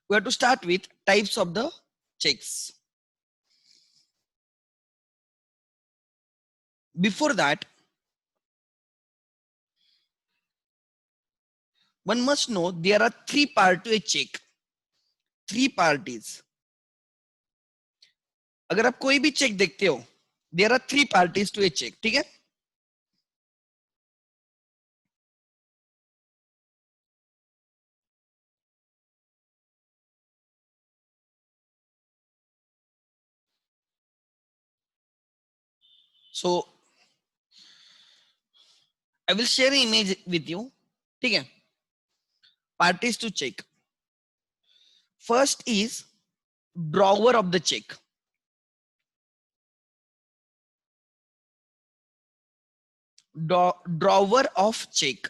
we have to start with types of the checks. Before that, one must know there are three parts to a check. Three parties. अगर आप कोई भी check देखते हो, there are three parties to a check. ठीक है? So I will share an image with you. ठीक है? Parties to check. First is drawer of the check. Drawer of check.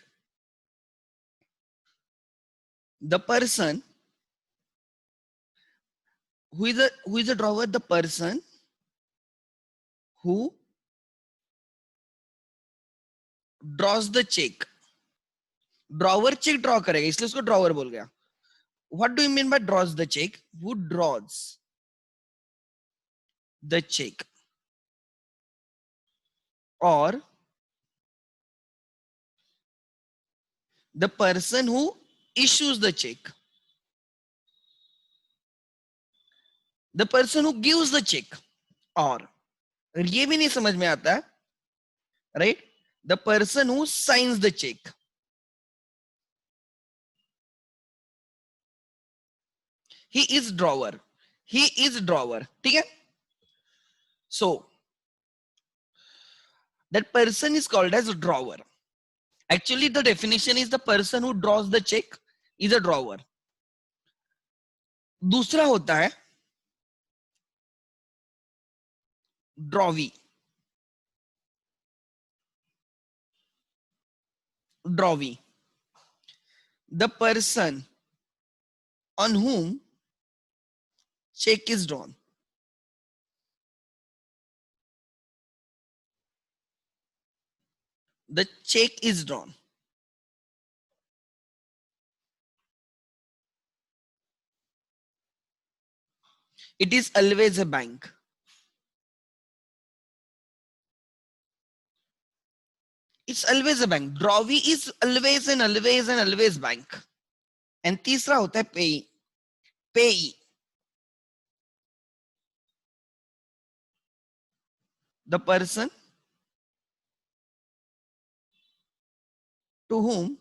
The person who is a drawer, the person who draws the check. Drawer check draw करेगा, इसलिए उसको drawer बोल गया. What do you mean by draws the check? Who draws the check? Or the person who issues the check. The person who gives the check. Or ये भी नहीं समझ में आता है, right? The person who signs the check. He is drawer. He is drawer. ठीक है? So that person is called as drawer. Actually, the definition is the person who draws the check is a drawer. दूसरा होता है drawee. Drawee. The person on whom check is drawn. The check is drawn. It is always a bank. It's always a bank. Drawee is always and always and always bank. And तीसरा होता है payee. Payee. The person to whom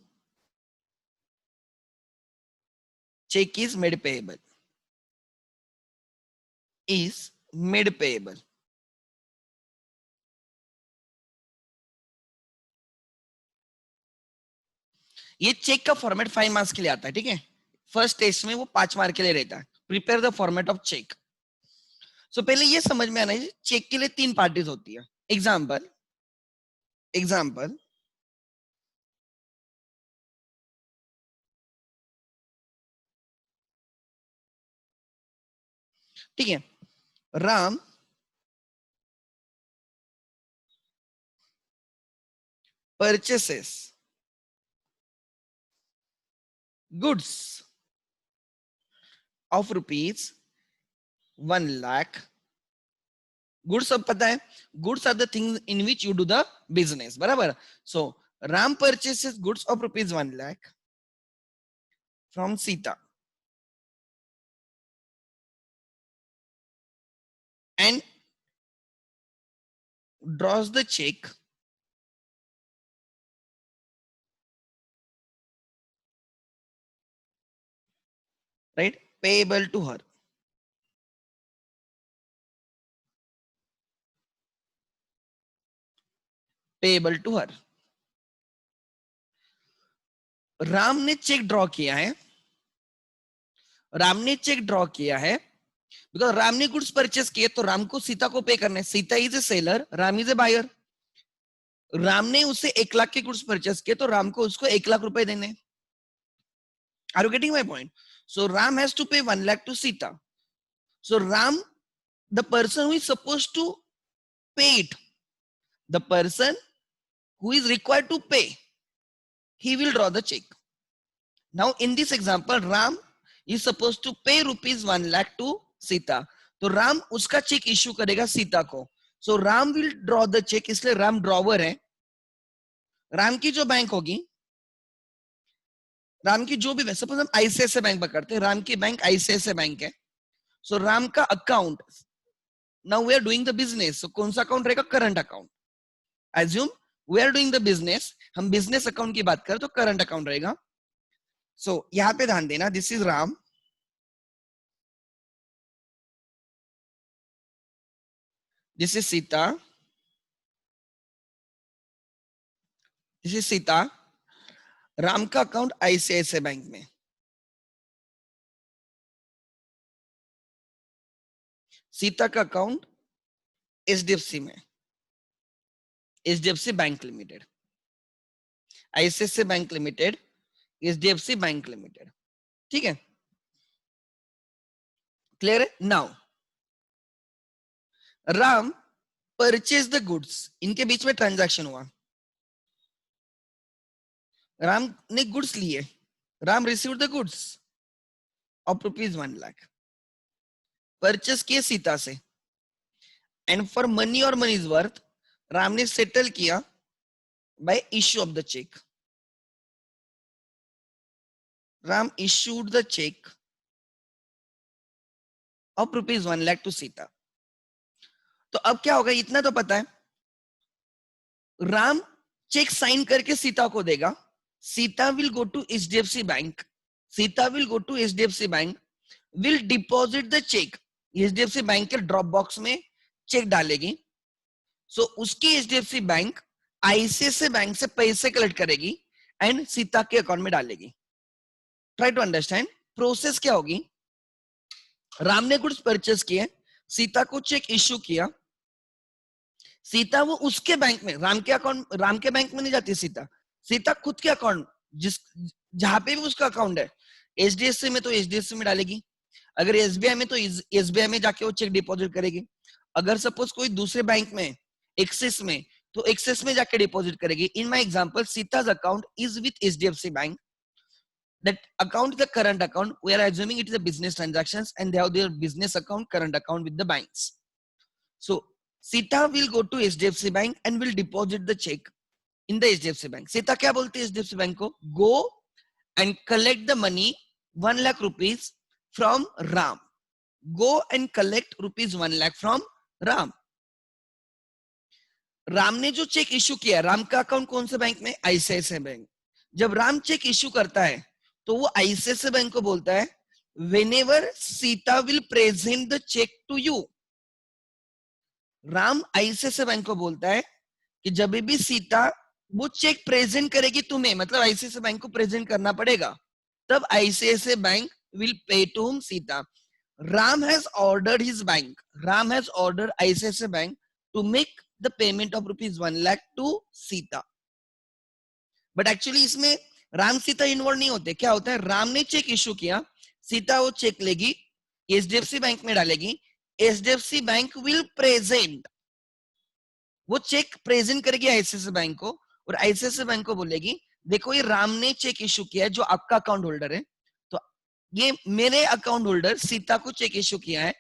check is made payable. Is made payable. ये check का format 5 marks के लिए आता है, ठीक है? फर्स्ट टेस्ट में वो 5 मार्क के लिए रहता है. Prepare the format of cheque. So पहले ये समझ में आना है, चेक के लिए 3 पार्टीज होती है. एग्जाम्पल ठीक है? Ram purchases goods of rupees 1 lakh. Goods सब पता है, goods are the things in which you do the business, बराबर? So Ram purchases goods of rupees 1 lakh from Sita and draws the check right payable to her. Payable to her. Ram ने check draw किया है. राम ने check draw किया है because Ram ने goods purchase किए, तो राम को सीता को पे करना है. Sita is a seller, Ram is a buyer. Ram ने उससे 1 लाख के गुड्स परचेस किए, तो राम को उसको 1 लाख रुपए देने. Are you getting my point? So Ram has to pay 1 lakh to Sita. So Ram, the person who is supposed to pay it, the person who is required to pay, he will draw the check. Now in this example, Ram is suppose to pay ₹1,00,000 to Sita, तो राम उसका check issue करेगा सीता को. So Ram will draw the cheque, इसलिए Ram drawer है. राम की जो bank होगी, राम की जो भी, सपोज हम आईसीआईसीआई बैंक पकड़ते हैं, राम की बैंक आईसीआईसीआई बैंक है. सो राम का account, now we are doing the business, so कौन सा अकाउंट रहेगा? Current account. Assume we are doing the business, हम बिजनेस अकाउंट की बात करें तो करंट अकाउंट रहेगा. सो यहां पे ध्यान देना, this is Ram, this is Sita, this is Sita. Ram का अकाउंट आईसीआईसीआई बैंक में, सीता का अकाउंट एचडीएफसी में, HDFC bank limited, ICICI bank limited, HDFC bank limited. ठीक है, क्लियर है? Now Ram purchase the goods, इनके बीच में ट्रांजैक्शन हुआ, राम ने गुड्स लिए, Ram receive the goods of ₹1,00,000, purchase किए सीता से, एंड फॉर मनी और मनी इज वर्थ, राम ने सेटल किया by issue of the cheque. Ram issued the cheque of ₹1,00,000 to Sita. तो अब क्या होगा, इतना तो पता है, राम चेक साइन करके सीता को देगा, Sita will go to HDFC bank, Sita will go to HDFC bank, will deposit the cheque, HDFC bank के ड्रॉप बॉक्स में चेक डालेगी. सो उसकी एचडीएफसी बैंक आईसीआईसीआई बैंक से पैसे कलेक्ट करेगी एंड सीता के अकाउंट में डालेगी. ट्राई टू अंडरस्टैंड प्रोसेस क्या होगी. राम ने गुड्स परचेस किए, सीता को चेक इश्यू किया, सीता वो उसके बैंक में, राम के अकाउंट, राम के बैंक में नहीं जाती सीता, सीता खुद के अकाउंट, जिस जहां पे भी उसका अकाउंट है, एचडीएफसी में तो एचडीएफसी में डालेगी, अगर एसबीआई में तो एसबीआई में जाके वो चेक डिपॉजिट करेगी, अगर सपोज कोई दूसरे बैंक में, एक्सिस में, तो एक्सिस में जाके डिपॉजिट करेगी. In my example, Sita's account is with HDFC bank, that account is the current account, we are assuming it is a business transactions and they have their business account, current account with the banks. So Sita will go to HDFC bank and will deposit the check in the HDFC bank. Sita क्या बोलती है HDFC bank को? Go and collect the money, 1,00,000 rupees from Ram. Go and collect ₹1,00,000 from Ram. Ram ने जो check issue किया, राम का account कौन से बैंक में? ICICI bank. जब राम चेक इश्यू करता है तो वो आईसीआईसीआई बैंक को बोलता है, whenever Sita will present the check to you. Ram ICICI bank को बोलता है कि जब भी सीता वो चेक प्रेजेंट करेगी तुम्हें, मतलब आईसीआईसीआई बैंक को प्रेजेंट करना पड़ेगा, तब ICICI bank will pay to whom? Sita. Ram has ordered his bank, Ram has ordered ICICI bank to make the payment of ₹1,00,000 to Sita. But actually इसमें राम सीता इन्वॉल्व नहीं होते. क्या होता है, राम ने चेक इश्यू किया, सीता वो चेक लेगी, एचडीएफसी बैंक में डालेगी, एचडीएफसी बैंक विल प्रेजेंट, वो चेक प्रेजेंट करेगी आईसीआईसीआई बैंक को, और आईसीआईसीआई बैंक को बोलेगी देखो ये राम ने चेक इश्यू किया है, जो आपका अकाउंट होल्डर है, तो ये मेरे अकाउंट होल्डर सीता को चेक इश्यू किया है,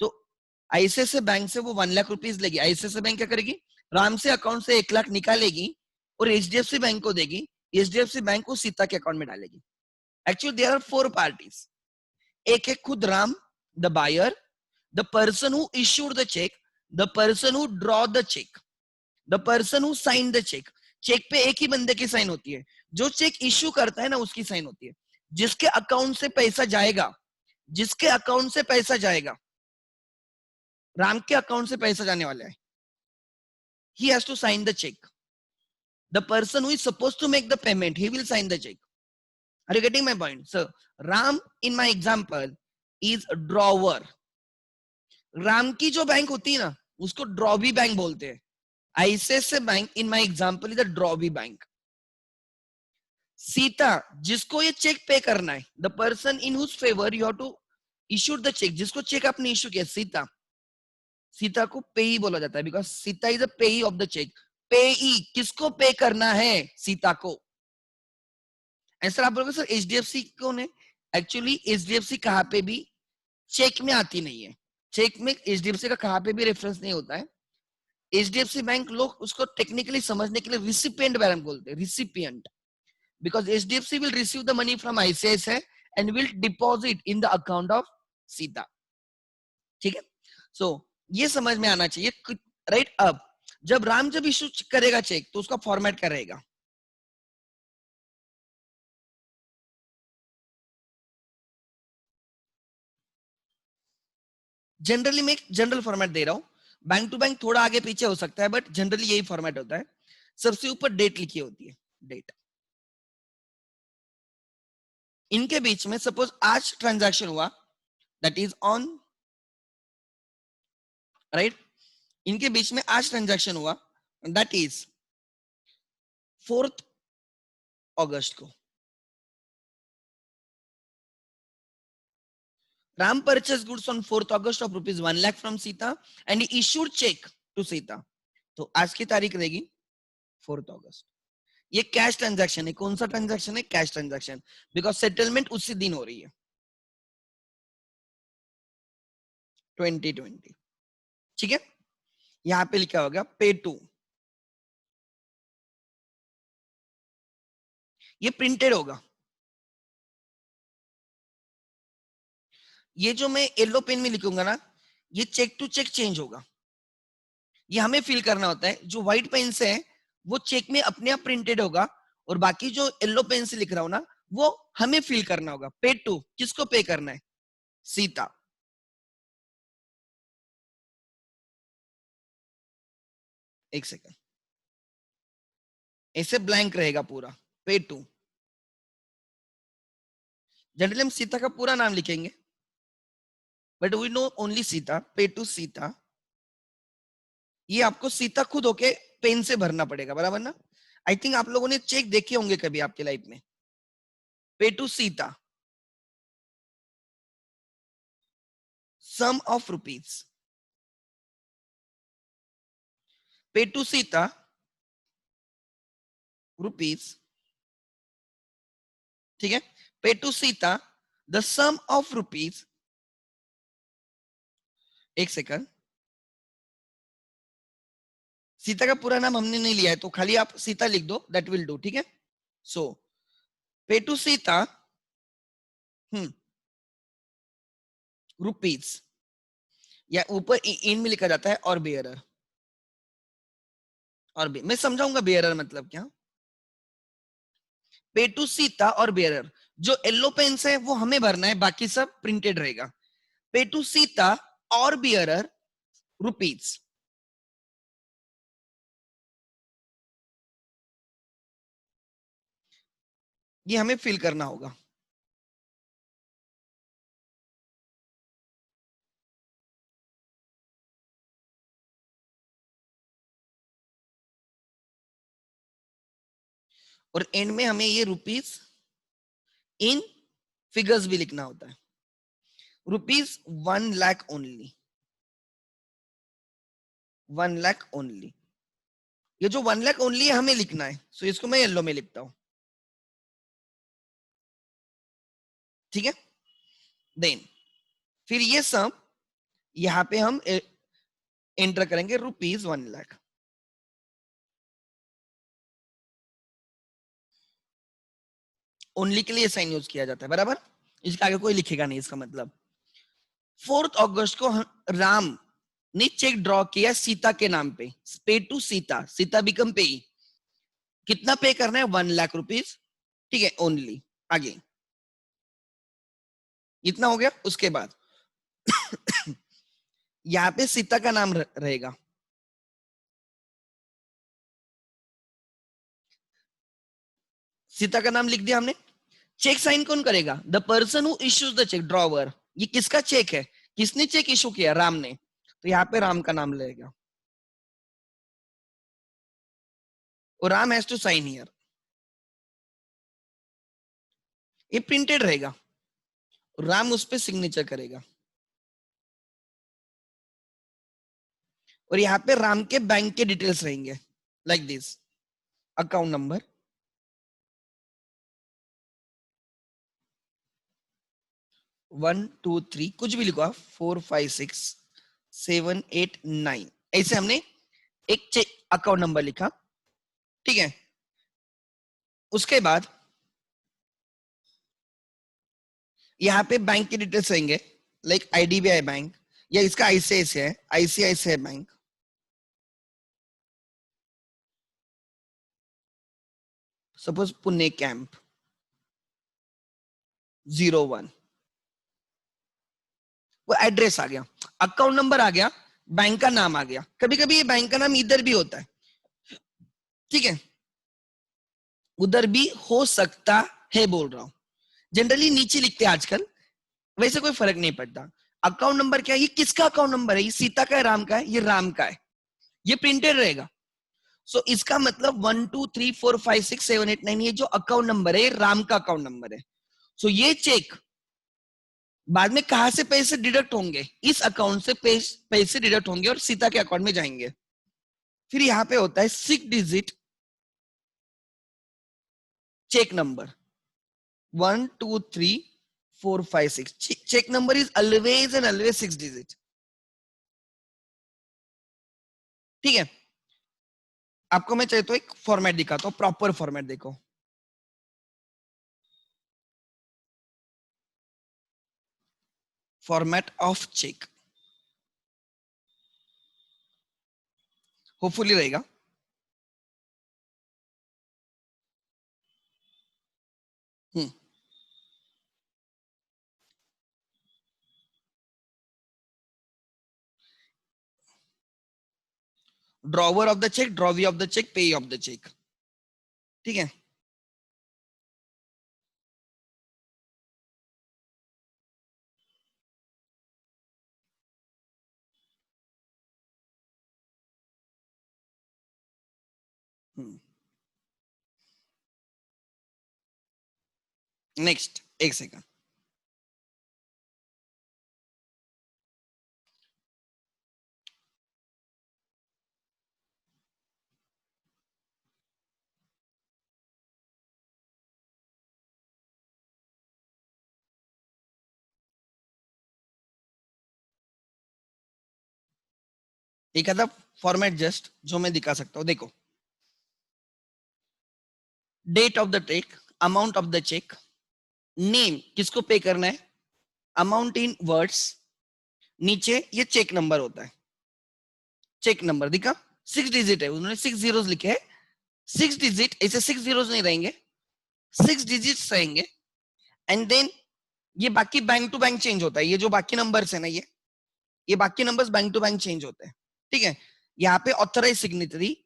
तो आईसीआईसीआई बैंक से वो 1,00,000 रुपीज लेगी. आईसीआईसीआई बैंक क्या करेगी, राम से अकाउंट से 1,00,000 निकालेगी और एचडीएफसी बैंक को देगी, एचडीएफसी बैंक को सीता के अकाउंट में डालेगी. Actually there are 4 parties. एक है खुद Ram, the buyer, the person who issued the cheque, the person who draw the cheque, the person who sign the check. Cheque पे एक ही बंदे की साइन होती है, जो चेक इश्यू करता है ना उसकी साइन होती है. जिसके अकाउंट से पैसा जाएगा, जिसके अकाउंट से पैसा जाएगा, राम के अकाउंट से पैसा जाने वाला है, he has to sign the check. The person who is supposed to make the payment, he will sign the check. Are you getting my point? So Ram in my example is a drawer. Ram की जो bank होती है ना उसको drawee bank बोलते हैं. ICICI bank in my example is a drawee bank. Sita जिसको ये चेक पे करना है, the person in whose favour you have to issue the cheque, जिसको चेक आपने इश्यू किया सीता, सीता को पेई बोला जाता है बिकॉज सीता इज अ पेई ऑफ द चेक. पेई किसको पे करना है? सीता को. ऐसा आप बोलोगे सर एचडीएफसी कौन है? एक्चुअली एचडीएफसी कहाँ पे भी चेक में आती नहीं है, चेक में एचडीएफसी का कहाँ पे भी रेफरेंस नहीं होता है। एचडीएफसी बैंक लोग उसको टेक्निकली समझने के लिए रिसिपिएंट बैंक बोलते हैं, recipient, because HDFC will receive the money from ICICI and will deposit in the account of Sita. ठीक है, सो ये समझ में आना चाहिए, राइट। अब जब राम जब इशू करेगा चेक तो उसका फॉर्मेट क्या रहेगा? जनरली मैं एक जनरल फॉर्मेट दे रहा हूं, बैंक टू बैंक थोड़ा आगे पीछे हो सकता है, बट जनरली यही फॉर्मेट होता है। सबसे ऊपर डेट लिखी होती है, डेट। इनके बीच में सपोज आज ट्रांजैक्शन हुआ, दैट इज ऑन, राइट। इनके बीच में आज ट्रांजैक्शन हुआ, दैट इज 4 अगस्त को। Ram purchased goods on 4th August of rupees 1 lakh from Sita and he issued check to Sita. तो आज की तारीख रहेगी 4th अगस्त। ये कैश ट्रांजैक्शन है। कौन सा ट्रांजैक्शन है? कैश ट्रांजैक्शन, बिकॉज सेटलमेंट उसी दिन हो रही है, 2020। ठीक है, यहां पे लिखा होगा पे टू, ये प्रिंटेड होगा। ये जो मैं येलो पेन में लिखूंगा ना, ये चेक टू चेक चेंज होगा, ये हमें फिल करना होता है। जो व्हाइट पेन से है वो चेक में अपने आप प्रिंटेड होगा, और बाकी जो येलो पेन से लिख रहा हूं ना, वो हमें फिल करना होगा। पे टू, किसको पे करना है? सीता। एक सेकंड, ऐसे ब्लैंक रहेगा पूरा, पे टू। जनरली हम सीता का पूरा नाम लिखेंगे, but we know only Sita, pay to Sita. ये आपको सीता खुद होके पेन से भरना पड़ेगा, बराबर ना? आई थिंक आप लोगों ने चेक देखे होंगे कभी आपके लाइफ में, pay to Sita, sum of rupees, pay to Sita rupees. ठीक है, pay to Sita the sum of rupees. एक सेकंड, सीता का पूरा नाम हमने नहीं लिया है, तो खाली आप सीता लिख दो, दैट विल डू। ठीक है, सो पे टू सीता रुपीज, या ऊपर इन में लिखा जाता है और बेयरर, और मैं समझाऊंगा बेयरर मतलब क्या। पे टू सीता और बेयरर, जो येलो पेन है वो हमें भरना है, बाकी सब प्रिंटेड रहेगा। पे टू सीता और बेयरर रुपीज, ये हमें फिल करना होगा। और एंड में हमें ये रुपीज इन फिगर्स भी लिखना होता है। Rupees 1 lakh only, 1 lakh only. ये जो 1 लाख ओनली है हमें लिखना है, सो इसको मैं येलो में लिखता हूं। ठीक है, देन फिर ये सम यहां पे हम एंटर करेंगे, रुपीज 1 लाख। ओनली के लिए साइन यूज किया जाता है, बराबर। इसके आगे कोई लिखेगा नहीं, इसका मतलब 4 अगस्त को राम ने चेक ड्रॉ किया सीता के नाम पे टू सीता, सीता बिकम पे। कितना पे करना है? 1 लाख रुपीज। ठीक है, ओनली। आगे इतना हो गया। उसके बाद यहाँ पे सीता का नाम रहेगा। सीता का नाम लिख दिया हमने। चेक साइन कौन करेगा? The person who issues the cheque, drawer. ये किसका चेक है? किसने चेक इशू किया? राम ने, तो यहाँ पे राम का नाम लगेगा, और Ram has to sign here. ये प्रिंटेड रहेगा, राम उस पर सिग्नेचर करेगा, और यहाँ पे राम के बैंक के डिटेल्स रहेंगे, लाइक दिस, अकाउंट नंबर, 1 2 3 कुछ भी लिखो आप, 4 5 6 7 8 9, ऐसे हमने एक चेक अकाउंट नंबर लिखा, ठीक है। उसके बाद यहाँ पे बैंक की डिटेल्स रहेंगे, लाइक आईडीबीआई बैंक, या इसका आईसीआईसीआई है, ICICI bank, suppose Pune camp 01, वो एड्रेस आ गया, अकाउंट नंबर आ गया, बैंक का नाम आ गया। कभी कभी ये बैंक का नाम इधर भी होता है, ठीक है, उधर भी हो सकता है, बोल रहा हूं। जनरली नीचे लिखते हैं आजकल, वैसे कोई फर्क नहीं पड़ता। अकाउंट नंबर क्या है, ये किसका अकाउंट नंबर है, ये सीता का है, राम का है, ये राम का है, ये प्रिंटेड रहेगा। सो इसका मतलब 1 2 3 4 5 6 7 8 9, ये जो अकाउंट नंबर है ये राम का अकाउंट नंबर है। सो ये चेक बाद में कहां से पैसे डिडक्ट होंगे, इस अकाउंट से पैसे डिडक्ट होंगे और सीता के अकाउंट में जाएंगे। फिर यहाँ पे होता है 6 digit check number, 1 2 3 4 5 6, check number is always and always 6 digit, ठीक है। आपको मैं चाहे तो एक फॉर्मेट दिखाता हूं, प्रॉपर फॉर्मेट देखो। फॉर्मेट ऑफ चेक होपफुली रहेगा। Drawer of the check, drawee of the check, payee of the check, ठीक है। नेक्स्ट एक सेकंड, एक आधा फॉर्मेट जस्ट जो मैं दिखा सकता हूं, देखो। Date of the check, amount of the check, name किसको पे करना है, अमाउंट इन वर्ड्स, नीचे ये चेक नंबर होता है, चेक नंबर दिखा, 6 डिजिट है, उन्होंने 6 जीरोस लिखे हैं, 6 डिजिट, ऐसे 6 जीरोस नहीं रहेंगे, 6 डिजिट्स रहेंगे। एंड देन ये बाकी बैंक टू बैंक चेंज होता है, ये जो बाकी नंबर्स है ना, ये बाकी numbers bank to bank change होते हैं, ठीक है। यहाँ पे ऑथराइज सिग्नेचरी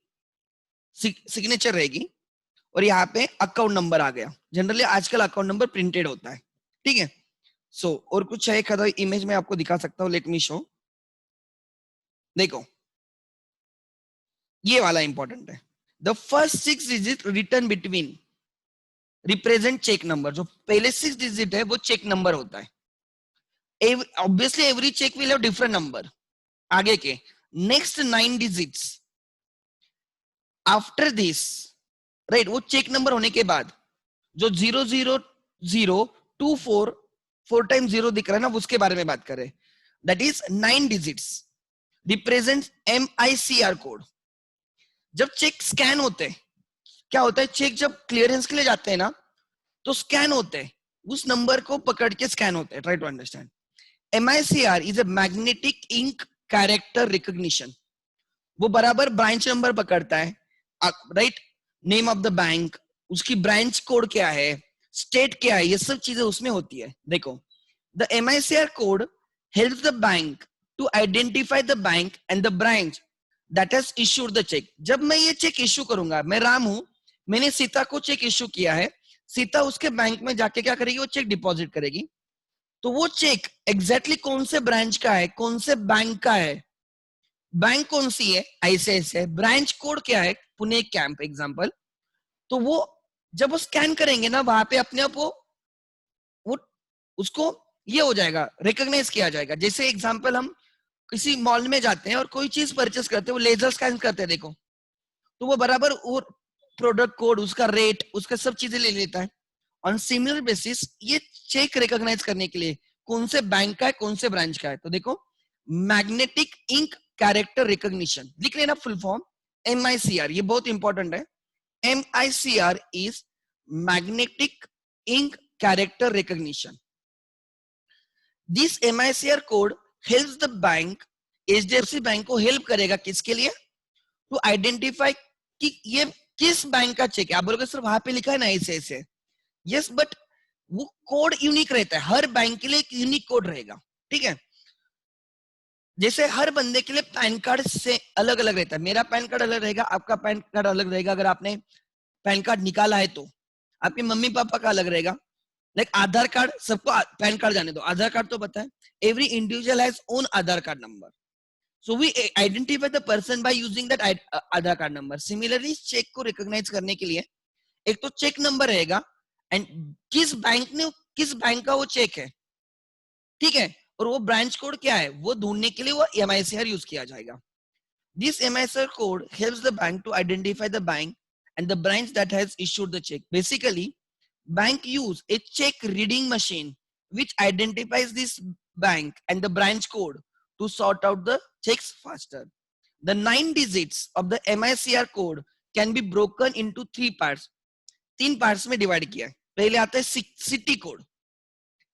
सिग्नेचर रहेगी, और यहाँ पे अकाउंट नंबर आ गया। जनरली आजकल अकाउंट नंबर प्रिंटेड होता है, ठीक है। सो और कुछ है, एक इमेज में आपको दिखा सकता हूँ, लेट मी शो। देखो ये वाला इंपॉर्टेंट है, the first 6 digit written between represent check number, जो पहले 6 डिजिट है वो चेक नंबर होता है। Obviously every check will have different number, आगे के next 9 digits after this, right, वो चेक नंबर होने के बाद जो 0 0 0 2 4 4 टाइम्स 0 दिख रहा है ना, उसके बारे में बात करें। That is 9 digits represent MICR code. जब चेक स्कैन होते हैं, क्या होता है, चेक जब क्लियरेंस के लिए जाते हैं ना, तो स्कैन होते हैं, उस नंबर को पकड़ के स्कैन होते हैं। Try to understand, MICR is a magnetic ink character recognition, वो बराबर ब्रांच नंबर पकड़ता है, right, name of the bank, उसकी ब्रांच कोड क्या है, स्टेट क्या है, ये सब चीजें उसमें होती है। देखो, the MICR code helps the bank to identify the bank and the branch that has issued the check. जब मैं ये चेक इश्यू करूंगा, मैं राम हूं, मैंने सीता को चेक इश्यू किया है, सीता उसके बैंक में जाके क्या करेगी, वो चेक डिपॉजिट करेगी। तो वो चेक एग्जैक्टली कौन से ब्रांच का है, कौन से बैंक का है, बैंक कौन सी है, ICICI, ब्रांच कोड क्या है, पुणे कैंप एग्जांपल। तो वो जब वो स्कैन करेंगे ना, वहां पे अपने आप वो उसको ये हो जाएगा, रिकॉग्नाइज किया जाएगा। जैसे एग्जांपल, हम किसी मॉल में जाते हैं और कोई चीज परचेस करते हैं, वो लेजर स्कैन करते हैं, देखो, तो वो बराबर वो प्रोडक्ट कोड, उसका रेट, उसका सब चीजें ले लेता है। ऑन सिमिलर बेसिस ये चेक रिकॉग्नाइज करने के लिए कौन से बैंक का है, कौन से ब्रांच का है। तो देखो, मैग्नेटिक इंक कैरेक्टर रिकॉग्निशन लिख लेना फुल फॉर्म, MICR, ये बहुत इंपॉर्टेंट है। MICR is magnetic ink character recognition. This MICR code helps the bank, HDFC bank को हेल्प करेगा किसके लिए, टू आइडेंटिफाई कि ये किस बैंक का चेक है। आप बोलोगे सर वहां पे लिखा है ना ऐसे ऐसे, यस, बट वो कोड यूनिक रहता है, हर बैंक के लिए एक यूनिक कोड रहेगा, ठीक है। जैसे हर बंदे के लिए पैन कार्ड से अलग अलग रहता है, मेरा पैन कार्ड अलग रहेगा, आपका पैन कार्ड अलग रहेगा, अगर आपने पैन कार्ड निकाला है तो आपके मम्मी पापा का अलग रहेगा। लाइक आधार कार्ड, सबको पैन कार्ड जाने दो, आधार कार्ड तो पता है, every individual has own Aadhaar card number, so we identify the person by using that Aadhaar card number. Similarly check को रिकॉग्नाइज करने के लिए एक तो चेक नंबर रहेगा, एंड किस बैंक का वो चेक है, ठीक है, और वो ब्रांच कोड क्या है वो ढूंढने के लिए वो MICR यूज किया जाएगा। This MICR code helps the bank to identify the bank and the branch that has issued the check. Basically bank use a check reading machine which identifies this bank and the branch code to sort out the checks faster. The 9 digits of the MICR code can be broken into 3 parts. 3 parts में divide किया है। पहले आता है city code.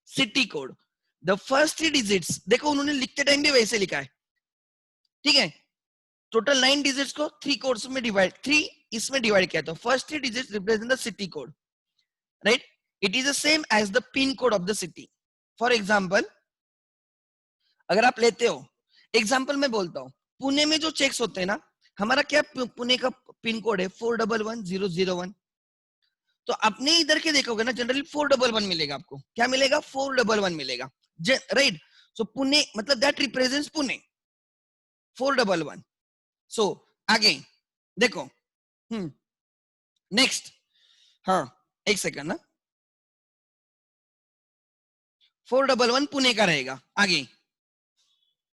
City code, the first 3 digits, देखो उन्होंने लिखते time भी वैसे लिखा है, ठीक है। टोटल 9 डिजिट्स को 3 कोड्स में डिवाइड, 3 इसमें डिवाइड किया, तो first 3 digits represent the city code, right. It is the same as the pin code of the city. For example, अगर आप लेते हो, एग्जाम्पल में बोलता हूं, पुणे में जो चेक्स होते हैं ना, हमारा क्या पुणे का पिन कोड है 411001। तो अपने इधर के देखोगे ना, जनरली 411 मिलेगा आपको, क्या मिलेगा 411 मिलेगा, राइट। सो पुणे मतलब दैट रिप्रेजेंट्स पुणे 411। सो आगे देखो, नेक्स्ट, हाँ एक सेकंड ना, 411 पुणे का रहेगा। आगे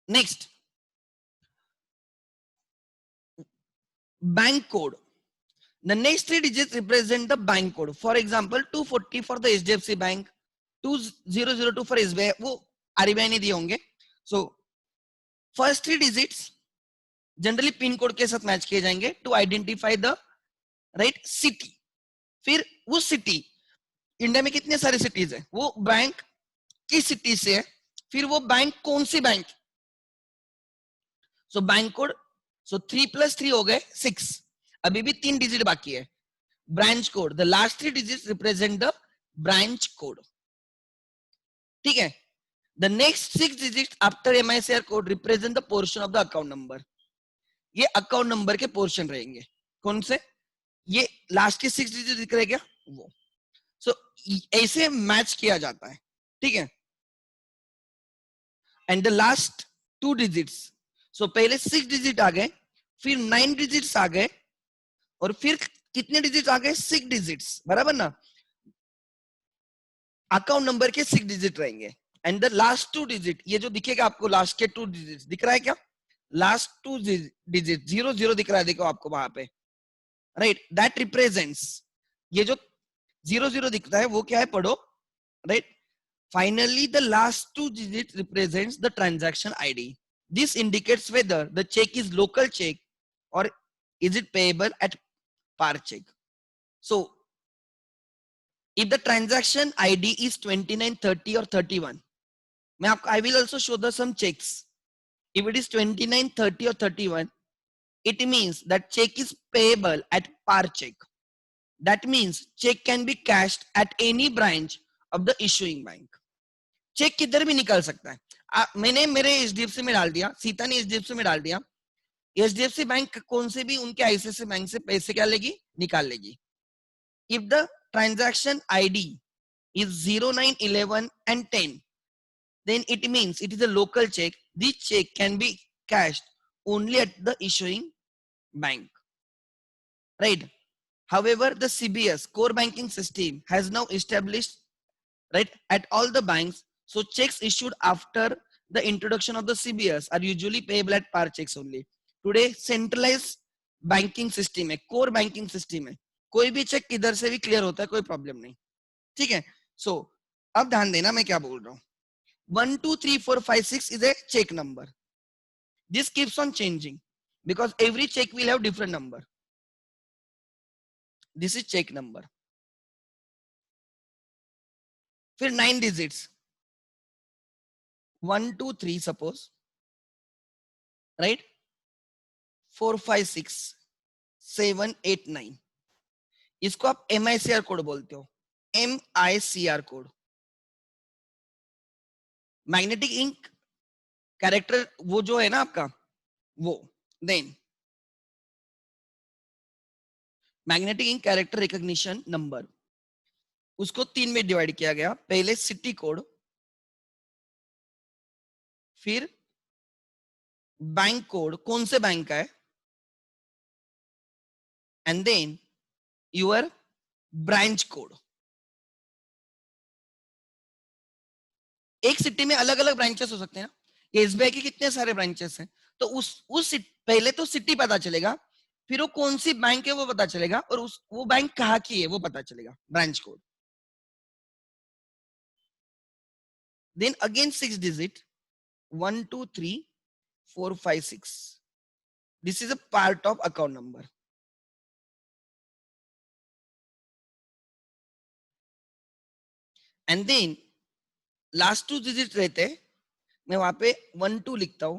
next, bank code, the next 3 digits represent the bank code. For example, 240 for the HDFC Bank, 2002 for SBI, वो RBI ने दिए होंगे। So first 3 digits generally pin code के साथ मैच किए जाएंगे to identify the right city. फिर वो सिटी, इंडिया में कितने सारे सिटीज है, वो बैंक किस सिटी से है, फिर वो बैंक कौन सी बैंक। सो बैंक कोड, सो 3 + 3 हो गए 6, अभी भी 3 डिजिट बाकी है। Branch code, the last 3 digits represent the branch code, ठीक है। The next 6 digits after MICR code represent the portion of the account number. ये अकाउंट नंबर के पोर्शन रहेंगे, कौन से, ये लास्ट के 6 डिजिट दिख रहे क्या वो। सो ऐसे मैच किया जाता है, ठीक है। एंड द लास्ट 2 डिजिट्स, सो पहले 6 डिजिट आ गए, फिर 9 डिजिट्स आ गए, और फिर कितने डिजिट्स आ गए 6 डिजिट्स, बराबर ना। अकाउंट नंबर के 6 डिजिट रहेंगे, एंड द लास्ट 2 डिजिट, ये जो दिखेगा आपको लास्ट के 2 डिजिट दिख रहा है क्या, लास्ट 2 डिजिट 00 दिख रहा है, देखो आपको वहां पे, राइट, दैट रिप्रेजेंट्स, ये जो 00 दिखता है वो क्या है, पढ़ो, right. Finally, the last 2 digits represents the transaction ID. This indicates whether the check is local check or is it payable at par check. So, if the transaction ID is 29, 30 or 31, I will also show the some checks. If it is 29, 30 or 31, it means that check is payable at par check. That means check can be cashed at any branch of the issuing bank. Check किधर भी निकल सकता है। मैंने मेरे HDFC में डाल दिया, सीता ने HDFC में डाल दिया, HDFC बैंक कौन से भी उनके ICICI बैंक से पैसे क्या लेगी, निकाल लेगी। If the transaction ID is 0, 9, 11 and 10, then it means it is a local check. This check can be cashed only at the issuing bank, right? However, the CBS core banking system has now established, right, at all the banks. So checks issued after the introduction of the CBS are usually payable at par checks only. Today centralized banking system है, core banking system है, कोई भी check किधर से भी clear होता है, कोई प्रॉब्लम नहीं, ठीक है। सो अब ध्यान देना मैं क्या बोल रहा हूँ। 1 2 3 4 5 6 is a check number. This keeps on changing because every check will have different number. This is check number. फिर 9 digits, 1 2 3 suppose, right? 4 5 6 7 8 9. इसको आप MICR कोड बोलते हो. MICR code. Magnetic ink character वो जो है ना आपका, वो then magnetic ink character recognition number, उसको 3 में डिवाइड किया गया. पहले सिटी कोड, फिर बैंक कोड, कौन से बैंक का है, and then your branch code. एक सिटी में अलग अलग ब्रांचेस हो सकते हैं ना. एसबीआई के कितने सारे ब्रांचेस हैं, तो पहले तो सिटी पता चलेगा, फिर वो कौन सी बैंक है वो पता चलेगा, और वो बैंक कहाँ की है वो पता चलेगा, branch code. Then again 6 digit, 1 2 3 4 5 6. This is a part of account number. And then last 2 digit रहते हैं, मैं वहां पे 1 2 लिखता हूं.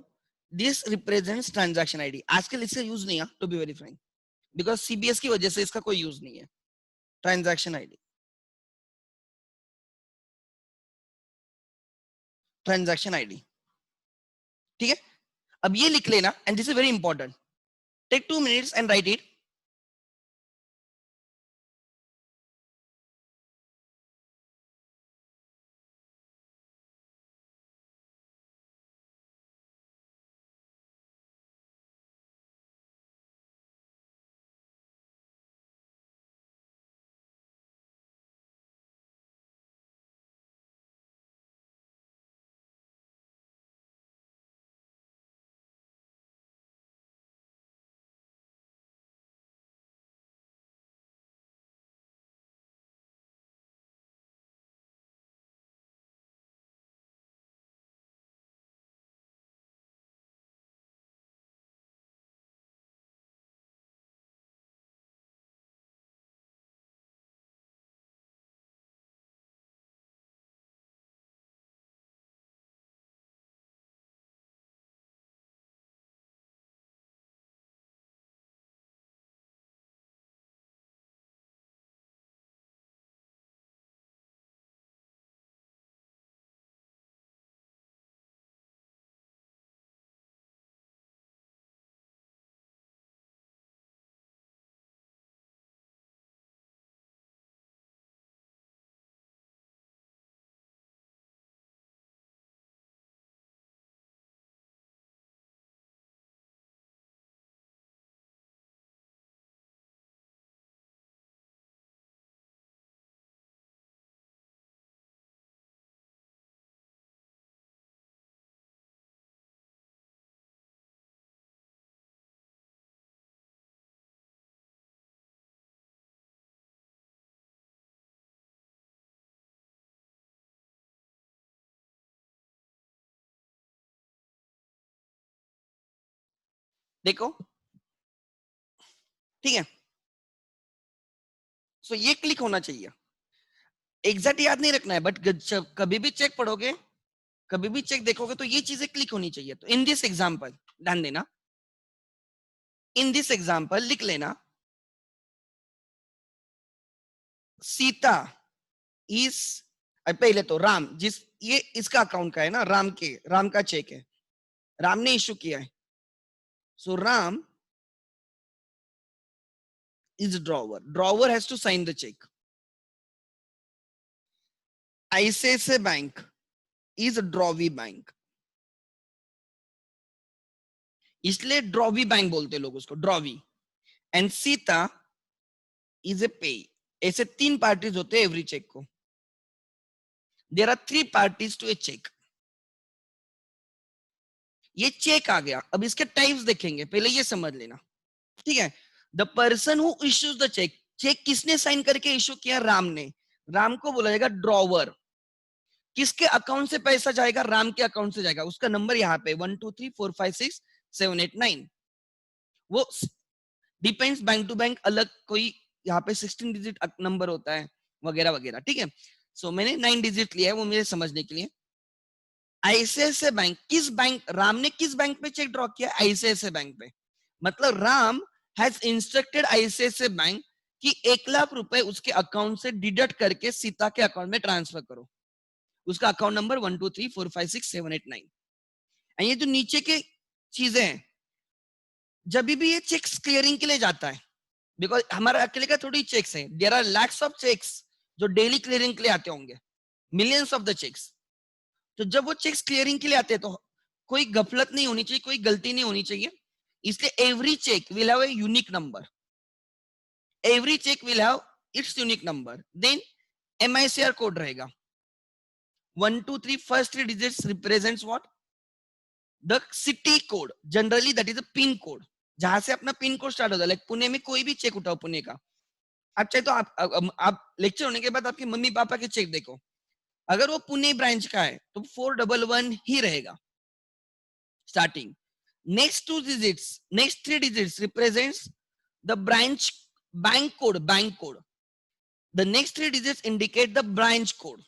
This represents transaction ID. आजकल इसका यूज नहीं है, to be very frank, because CBS की वजह से इसका कोई यूज नहीं है. Transaction ID, transaction ID. ठीक है, अब ये लिख लेना, and this is very important. Take 2 minutes and write it. देखो, ठीक है, सो ये क्लिक होना चाहिए. एग्जैक्ट याद नहीं रखना है, बट कभी भी चेक पढ़ोगे, कभी भी चेक देखोगे, तो ये चीजें क्लिक होनी चाहिए. तो इन दिस एग्जांपल ध्यान देना, इन दिस एग्जांपल लिख लेना, सीता इज, पहले तो राम, जिस ये इसका अकाउंट का है ना, राम का चेक है, राम ने इशू किया है. So Ram is drawer. Drawer has to sign the check. ICICI Bank is a drawee bank. इसलिए ड्रॉवी बैंक बोलते लोग उसको, drawee. And Sita is a payee. ऐसे 3 पार्टीज होते हैं एवरी चेक को. There are 3 parties to a check. ये check आ गया. अब इसके टाइप्स देखेंगे, पहले ये समझ लेना, ठीक है. The person who issues the check, check किसने साइन करके इश्यू किया, राम ने. राम को बोला जाएगा ड्रॉवर. किसके अकाउंट से पैसा जाएगा? राम के अकाउंट से जाएगा। उसका नंबर यहाँ पे 1 2 3 4 5 6 7 8 9। वो डिपेंड्स बैंक टू बैंक, अलग कोई यहाँ पे 16 डिजिट नंबर होता है वगैरह वगैरह, ठीक है। सो मैंने 9 डिजिट लिया है वो मुझे समझने के लिए। आईसीआईसीआई बैंक, किस बैंक, राम ने किस बैंक पे चेक ड्रॉ किया? आईसीआईसीआई बैंक पे। मतलब Ram has instructed ICICI bank कि 1 लाख रुपए उसके अकाउंट से डिडक्ट करके सीता के अकाउंट में ट्रांसफर करो। उसका अकाउंट नंबर 1 2 3 4 5 6 7 8 9। ये जो नीचे के चीजें हैं, जब भी ये चेक्स क्लियरिंग के लिए जाता है, बिकॉज हमारा अकेले का थोड़ी चेक्स है, there are lakhs of checks जो डेली क्लियरिंग के लिए आते होंगे, मिलियंस ऑफ द चेक्स। तो जब वो चेक्स क्लियरिंग के लिए आते हैं तो कोई गफलत नहीं होनी चाहिए, कोई गलती नहीं होनी चाहिए, इसलिए every check will have a unique number. Every check will have its unique number. Then MICR code रहेगा 1 2 3, first 3 digits represents what? The city code, generally that is a pin code, जहां से अपना पिन कोड स्टार्ट होता है। Like Pune में कोई भी check उठाओ पुणे का, आप चाहे तो आप लेक्चर होने के बाद आपके मम्मी पापा के चेक देखो, अगर वो पुणे ब्रांच का है तो 411 ही रहेगा starting. Next 3 digits represents the branch bank code, bank code. The next 3 digits indicate the branch code.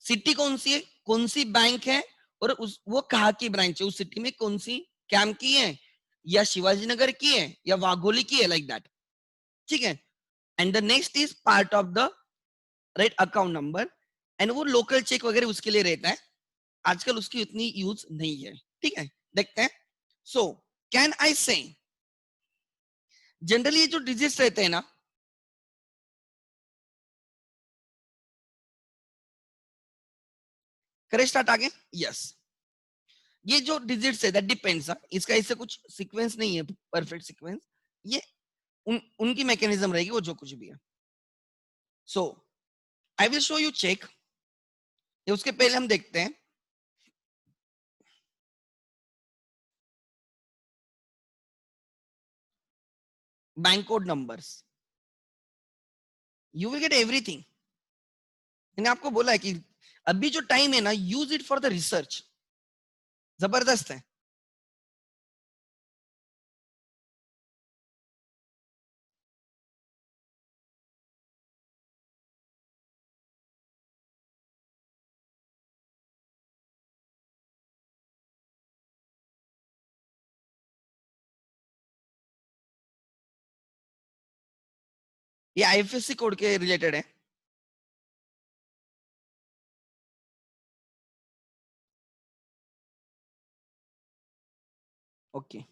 City कौन सी है, कौन सी बैंक है, और उस वो कहाँ की ब्रांच है, उस सिटी में कौन सी कैंप की है, या शिवाजी नगर की है, या वाघोली की है, लाइक दैट, ठीक है। And the next is part of the right account number. And वो लोकल चेक वगैरह उसके लिए रहता है, आजकल उसकी उतनी यूज नहीं है, ठीक है। देखते हैं। सो कैन आई से, जनरली ये जो डिजिट्स रहते हैं ना, करे स्टार्ट आगे, यस। ये जो डिजिट्स है दैट डिपेंड्स, इसका इससे कुछ सीक्वेंस नहीं है, परफेक्ट सीक्वेंस। ये उनकी मैकेनिज्म रहेगी, वो जो कुछ भी है। So I will show you cheque. उसके पहले हम देखते हैं bank code numbers. You will get everything. मैंने आपको बोला है कि अभी जो टाइम है ना, use it for the research. जबरदस्त है। ये आईएफएससी कोड के रिलेटेड है। ओके,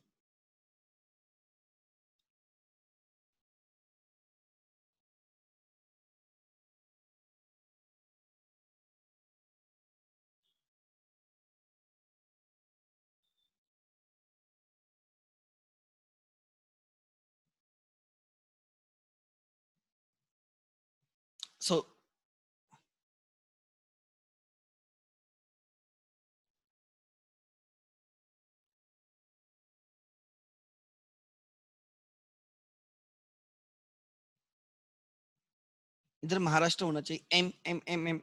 सो इधर महाराष्ट्र होना चाहिए, M M M M.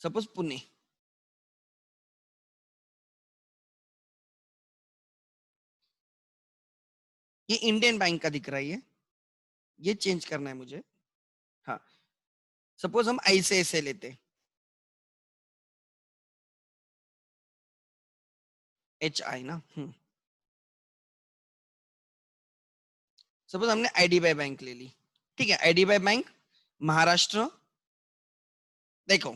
Suppose Pune, ये इंडियन बैंक का दिख रहा है, ये चेंज करना है मुझे। हाँ, सपोज हम आईसीआईसीआई लेते, एच आई ना। सपोज हमने आईडीबीआई बैंक ले ली, ठीक है। आईडीबीआई बैंक महाराष्ट्र, देखो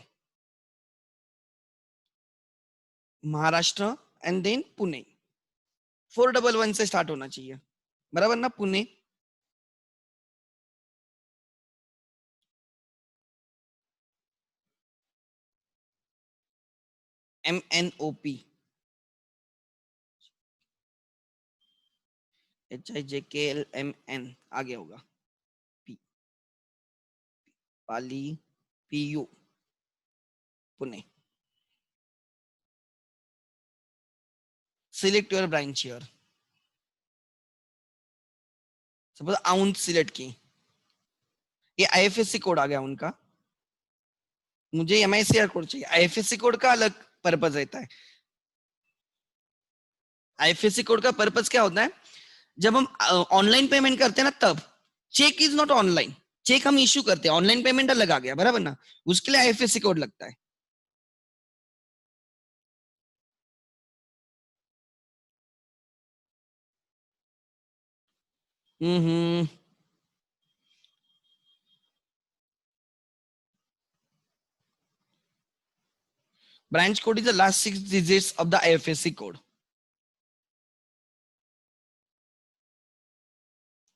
महाराष्ट्र एंड देन पुणे, 411 से स्टार्ट होना चाहिए, बराबर ना? Pune, M N O P, H I J K L M N, आगे होगा P, Pali, P U, Pune. Select your branch here. Suppose amount select की, ये आईएफएससी कोड आ गया उनका, मुझे एमआईसीआर कोड चाहिए। आईएफएससी कोड का अलग पर्पज रहता है। आईएफएससी कोड का पर्पज क्या होता है, जब हम ऑनलाइन पेमेंट करते हैं ना, तब check is not online, check हम इश्यू करते हैं, ऑनलाइन पेमेंट अलग आ गया, बराबर ना, उसके लिए आईएफएससी कोड लगता है। Hmm. Branch code is the last 6 digits of the IFSC code.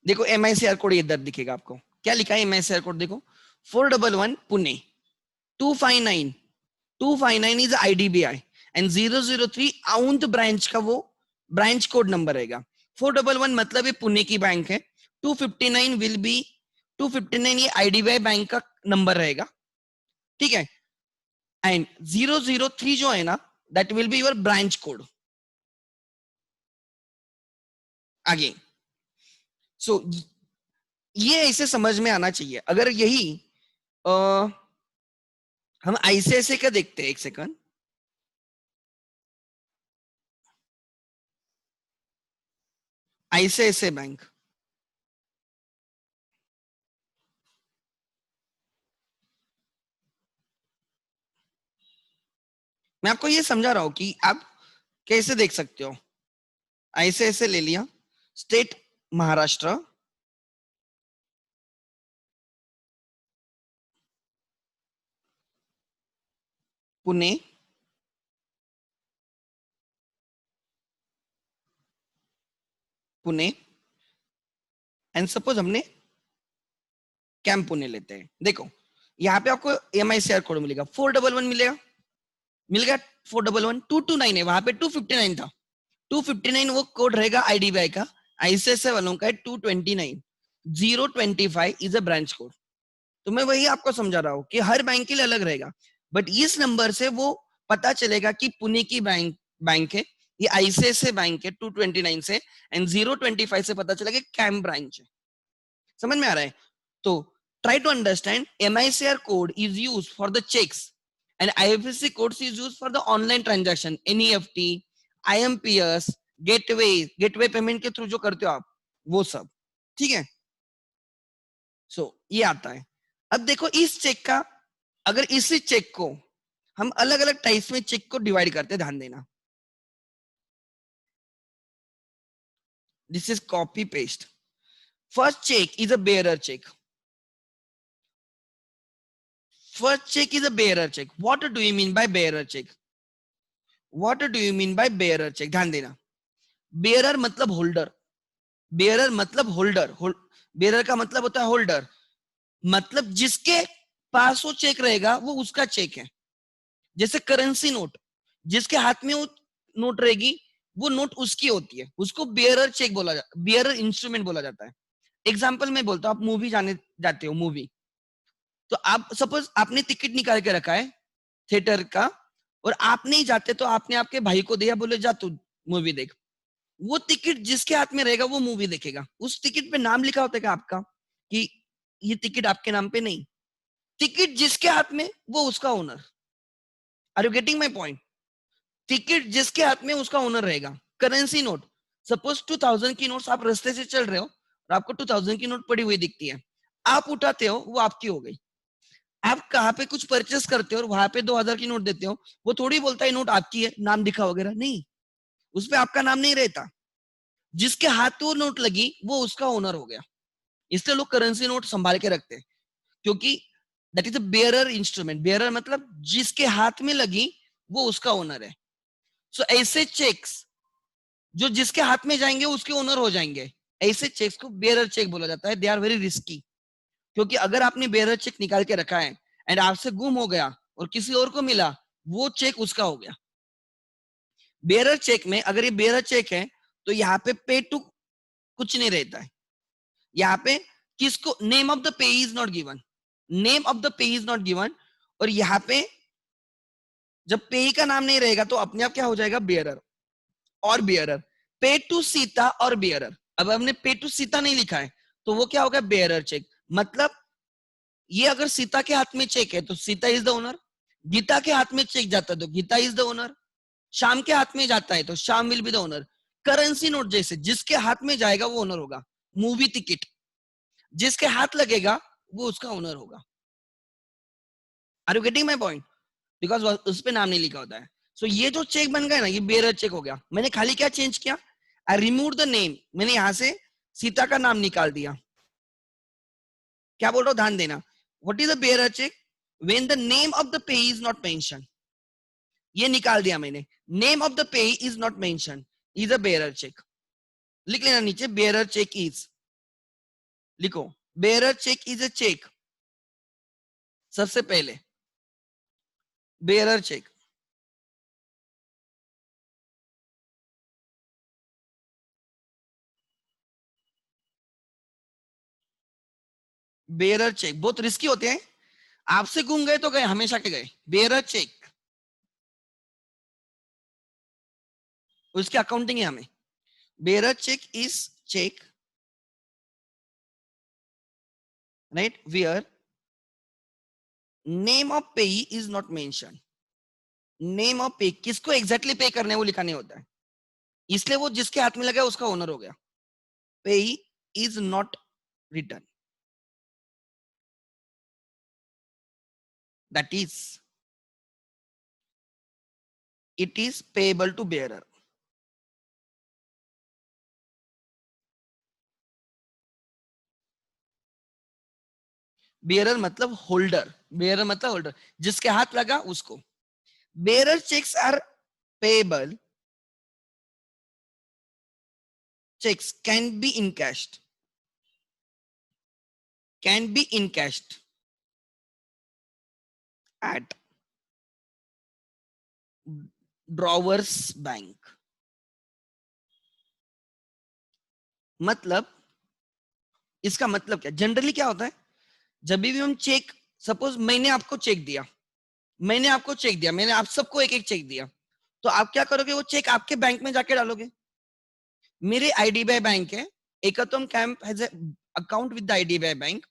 देखो एमआईसीआर कोड इधर दिखेगा आपको, क्या लिखा है एमआईसीआर कोड देखो, 411 Pune, 259 is IDBI and 003 Aundh branch का वो ब्रांच कोड नंबर रहेगा। 411 मतलब ये पुणे की बैंक है, 259 विल बी 259 ये आईडीबीआई बैंक का नंबर रहेगा, ठीक है, एंड 003 जो है ना, that will be your branch code. आगे सो ये ऐसे समझ में आना चाहिए। अगर यही आ, हम आईसीआईसीआई का देखते हैं, एक सेकंड, आईसीआईसीआई बैंक, मैं आपको ये समझा रहा हूं कि आप कैसे देख सकते हो। आईसीआईसीआई ले लिया, state Maharashtra, Pune, Pune, and suppose हमने कैंप पुणे लेते हैं। देखो यहाँ पे आपको एमआईसीआर कोड मिलेगा, 411 मिलेगा, मिल गया 411, 229 है, वहां पे 259 था, 259 वो कोड रहेगा आईडीबीआई का, आईसीआईसीआई वालों का है 229, 025 इज अ ब्रांच कोड। तो मैं वही आपको समझा रहा हूँ कि हर बैंक के लिए अलग रहेगा, बट इस नंबर से वो पता चलेगा कि पुणे की बैंक बैंक है, ये आईसीआईसीआई बैंक है 229 से, एंड 025 से पता चलेगा कैंप ब्रांच है। समझ में आ रहा है? तो try to understand MICR code is used for the checks and IFSC codes is used for the online transaction, NEFT, IMPS, gateway payment के थ्रू जो करते हो आप, वो सब, ठीक है। सो ये आता है। अब देखो इस चेक का, अगर इसी चेक को हम अलग अलग टाइप्स में चेक को डिवाइड करते हैं, ध्यान देना, this is copy paste. First check is a bearer check, first check is a bearer check. What do you mean by bearer check? What do you mean by bearer check? ध्यान देना, bearer मतलब holder, bearer मतलब holder, bearer का मतलब होता है holder, मतलब जिसके पास वो चेक रहेगा वो उसका चेक है। जैसे करेंसी नोट, जिसके हाथ में वो नोट रहेगी वो नोट उसकी होती है, उसको बेयरर चेक बोला जाता, बेयरर इंस्ट्रूमेंट बोला जाता है। एग्जाम्पल में बोलता हूँ, आप मूवी जाने जाते हो मूवी, तो आप सपोज आपने टिकट निकाल के रखा है थिएटर का, और आप नहीं जाते तो आपने आपके भाई को दिया, बोले जा तू मूवी देख, वो टिकट जिसके हाथ में रहेगा वो मूवी देखेगा। उस टिकट पे नाम लिखा होता है आपका कि ये टिकट आपके नाम पे नहीं, टिकट जिसके हाथ में वो उसका owner. Are you getting my point? Ticket जिसके हाथ में उसका ओनर रहेगा। करेंसी नोट, सपोज 2000 की नोट्स आप रास्ते से चल रहे हो और आपको 2000 की नोट पड़ी हुई दिखती है, आप उठाते हो, वो आपकी हो गई। आप कहाँ पे कुछ परचेस करते हो और वहां पे 2000 की नोट देते हो, वो थोड़ी बोलता है नोट आपकी है, नाम दिखा वगैरह नहीं, उसपे आपका नाम नहीं रहता। जिसके हाथ वो नोट लगी वो उसका ओनर हो गया। इसलिए लोग करेंसी नोट संभाल के रखते हैं, क्योंकि that is a bearer instrument. Bearer मतलब जिसके हाथ में लगी वो उसका ओनर है। सो ऐसे चेक्स जो जिसके हाथ में जाएंगे उसके ओनर हो जाएंगे, ऐसे चेक्स को बेयरर चेक बोला जाता है। दे आर वेरी रिस्की, क्योंकि अगर आपने बेयरर चेक निकाल के रखा है एंड आपसे गुम हो गया और किसी और को मिला, वो चेक उसका हो गया। बेयरर चेक में अगर ये बेयरर चेक है तो यहाँ पे पे टू कुछ नहीं रहता है, यहाँ पे किसको, name of the payee is not given, name of the payee is not given, और यहाँ पे जब पे का नाम नहीं रहेगा तो अपने आप क्या हो जाएगा, बेयरर और बेयरर, पे टू सीता और बेयरर। अब हमने पे टू सीता नहीं लिखा है तो वो क्या होगा, बेयरर चेक। मतलब ये अगर सीता के हाथ में चेक है तो Sita is the owner, Gita के हाथ में चेक जाता है तो Gita is the owner, Shyam के हाथ में जाता है तो Shyam will be the owner. Currency note जैसे जिसके हाथ में जाएगा वो ओनर होगा। मूवी टिकट जिसके हाथ लगेगा वो उसका ओनर होगा। Are you getting my point? Because उस पर नाम नहीं लिखा होता है। सो ये जो चेक बन गया ना, ये बेयरर चेक हो गया। मैंने खाली क्या चेंज किया, आई रिमूव द नेम, मैंने यहां से सीता का नाम निकाल दिया। क्या बोल रहा हूं, ध्यान देना। What is a bearer check? When the name of the payee is not mention, ये निकाल दिया मैंने। Name of the payee is not mention is a bearer check. लिख लेना नीचे, बेयरर चेक इज, लिखो bearer check is a check. सबसे पहले बेयरर चेक, बेयरर चेक बहुत रिस्की होते हैं। आपसे गुम गए तो गए, हमेशा के गए। बेयरर चेक, उसकी अकाउंटिंग है हमें। Bearer check is cheque, right, where name of payee is not mention. Name of payee, किसको एग्जैक्टली पे करने वो लिखा नहीं होता है, इसलिए वो जिसके हाथ में लगा उसका ओनर हो गया। Payee is not written, that is it is payable to bearer. Bearer मतलब होल्डर, बेयरर मतलब होल्डर, जिसके हाथ लगा उसको। Bearer checks are payable, checks can be encashed, can be encashed at drawer's bank. मतलब इसका मतलब क्या, जनरली क्या होता है, जब भी हम चेक, सपोज मैंने आपको चेक दिया, मैंने आपको चेक दिया, मैंने आप सबको एक एक चेक दिया, तो आप क्या करोगे, वो चेक आपके बैंक में जाके डालोगे। मेरे आईडीबीआई बैंक है, एकतम camp has account with the IDBI bank.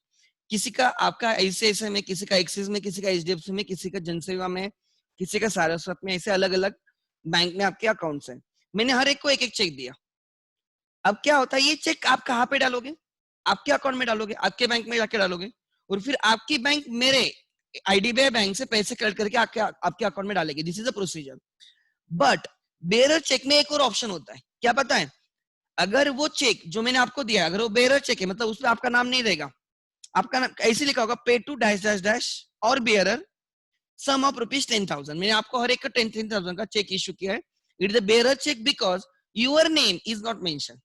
किसी का आपका आईसीआईसीआई में, किसी का एक्सिस में, किसी का एचडीएफसी में, किसी का जनसेवा में, किसी का सारस्वत में, ऐसे अलग अलग बैंक में आपके अकाउंट्स हैं। मैंने हर एक को एक एक चेक दिया। अब क्या होता है, ये चेक आप कहाँ पे डालोगे, आपके अकाउंट में डालोगे, आपके बैंक में जाके डालोगे, और फिर आपकी बैंक मेरे आईडीबीआई बैंक से पैसे कलेक्ट करके आपके आपके अकाउंट में डालेगी। This is a procedure. But bearer check में एक और ऑप्शन होता है, क्या पता है? अगर वो चेक जो मैंने आपको दिया, अगर वो बेयरर चेक है, मतलब उसमें आपका नाम नहीं रहेगा, आपका नाम ऐसे लिखा होगा, पे टू डैश डैश डैश और बेयरर सम ऑफ रुपीज 10,000। मैंने आपको हर एक का 10,000 का चेक इश्यू किया है। It is a bearer check because your name is not mention.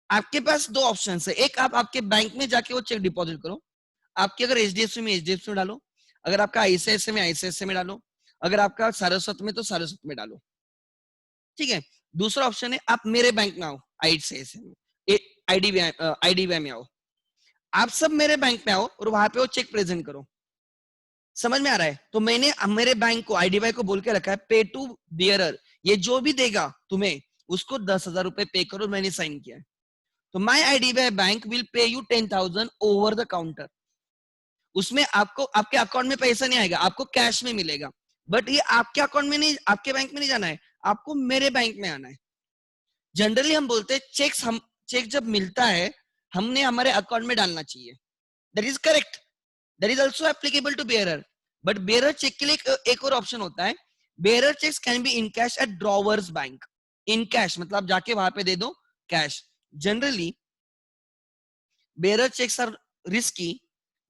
आपके पास दो ऑप्शन है, एक आप आपके बैंक में जाके वो चेक डिपॉजिट करो, आपके अगर एचडीएफसी में एचडीएफसी में डालो, अगर आपका आईसीआईसीआई में आईसीआईसीआई में डालो, अगर आपका सारस्वत में तो सारस्वत में डालो, ठीक है। दूसरा ऑप्शन है आप मेरे बैंक में आओ, आईसीआईसीआई में, आईडीबीआई में आओ, आप सब मेरे बैंक में आओ और वहां पे वो चेक प्रेजेंट करो। समझ में आ रहा है? तो मैंने मेरे बैंक को, आईडीबीआई को बोल के रखा है, पे टू बियरर, ये जो भी देगा तुम्हें उसको 10,000 रुपए पे करो, मैंने साइन किया है। तो my IDBI bank will pay you 10,000 over the counter. उसमें आपको आपके अकाउंट में पैसा नहीं आएगा, आपको कैश में मिलेगा। बट ये आपके अकाउंट में नहीं, आपके बैंक में नहीं जाना है, आपको मेरे बैंक में आना है। जनरली हम बोलते हैं चेक्स, हम चेक जब मिलता है हमने हमारे अकाउंट में डालना चाहिए। That is correct, that is also applicable to bearer. But bearer check के लिए एक और ऑप्शन होता है, bearer checks can be encash at drawer's bank. Encash मतलब जाके वहां पे दे दो cash. Generally bearer checks are risky,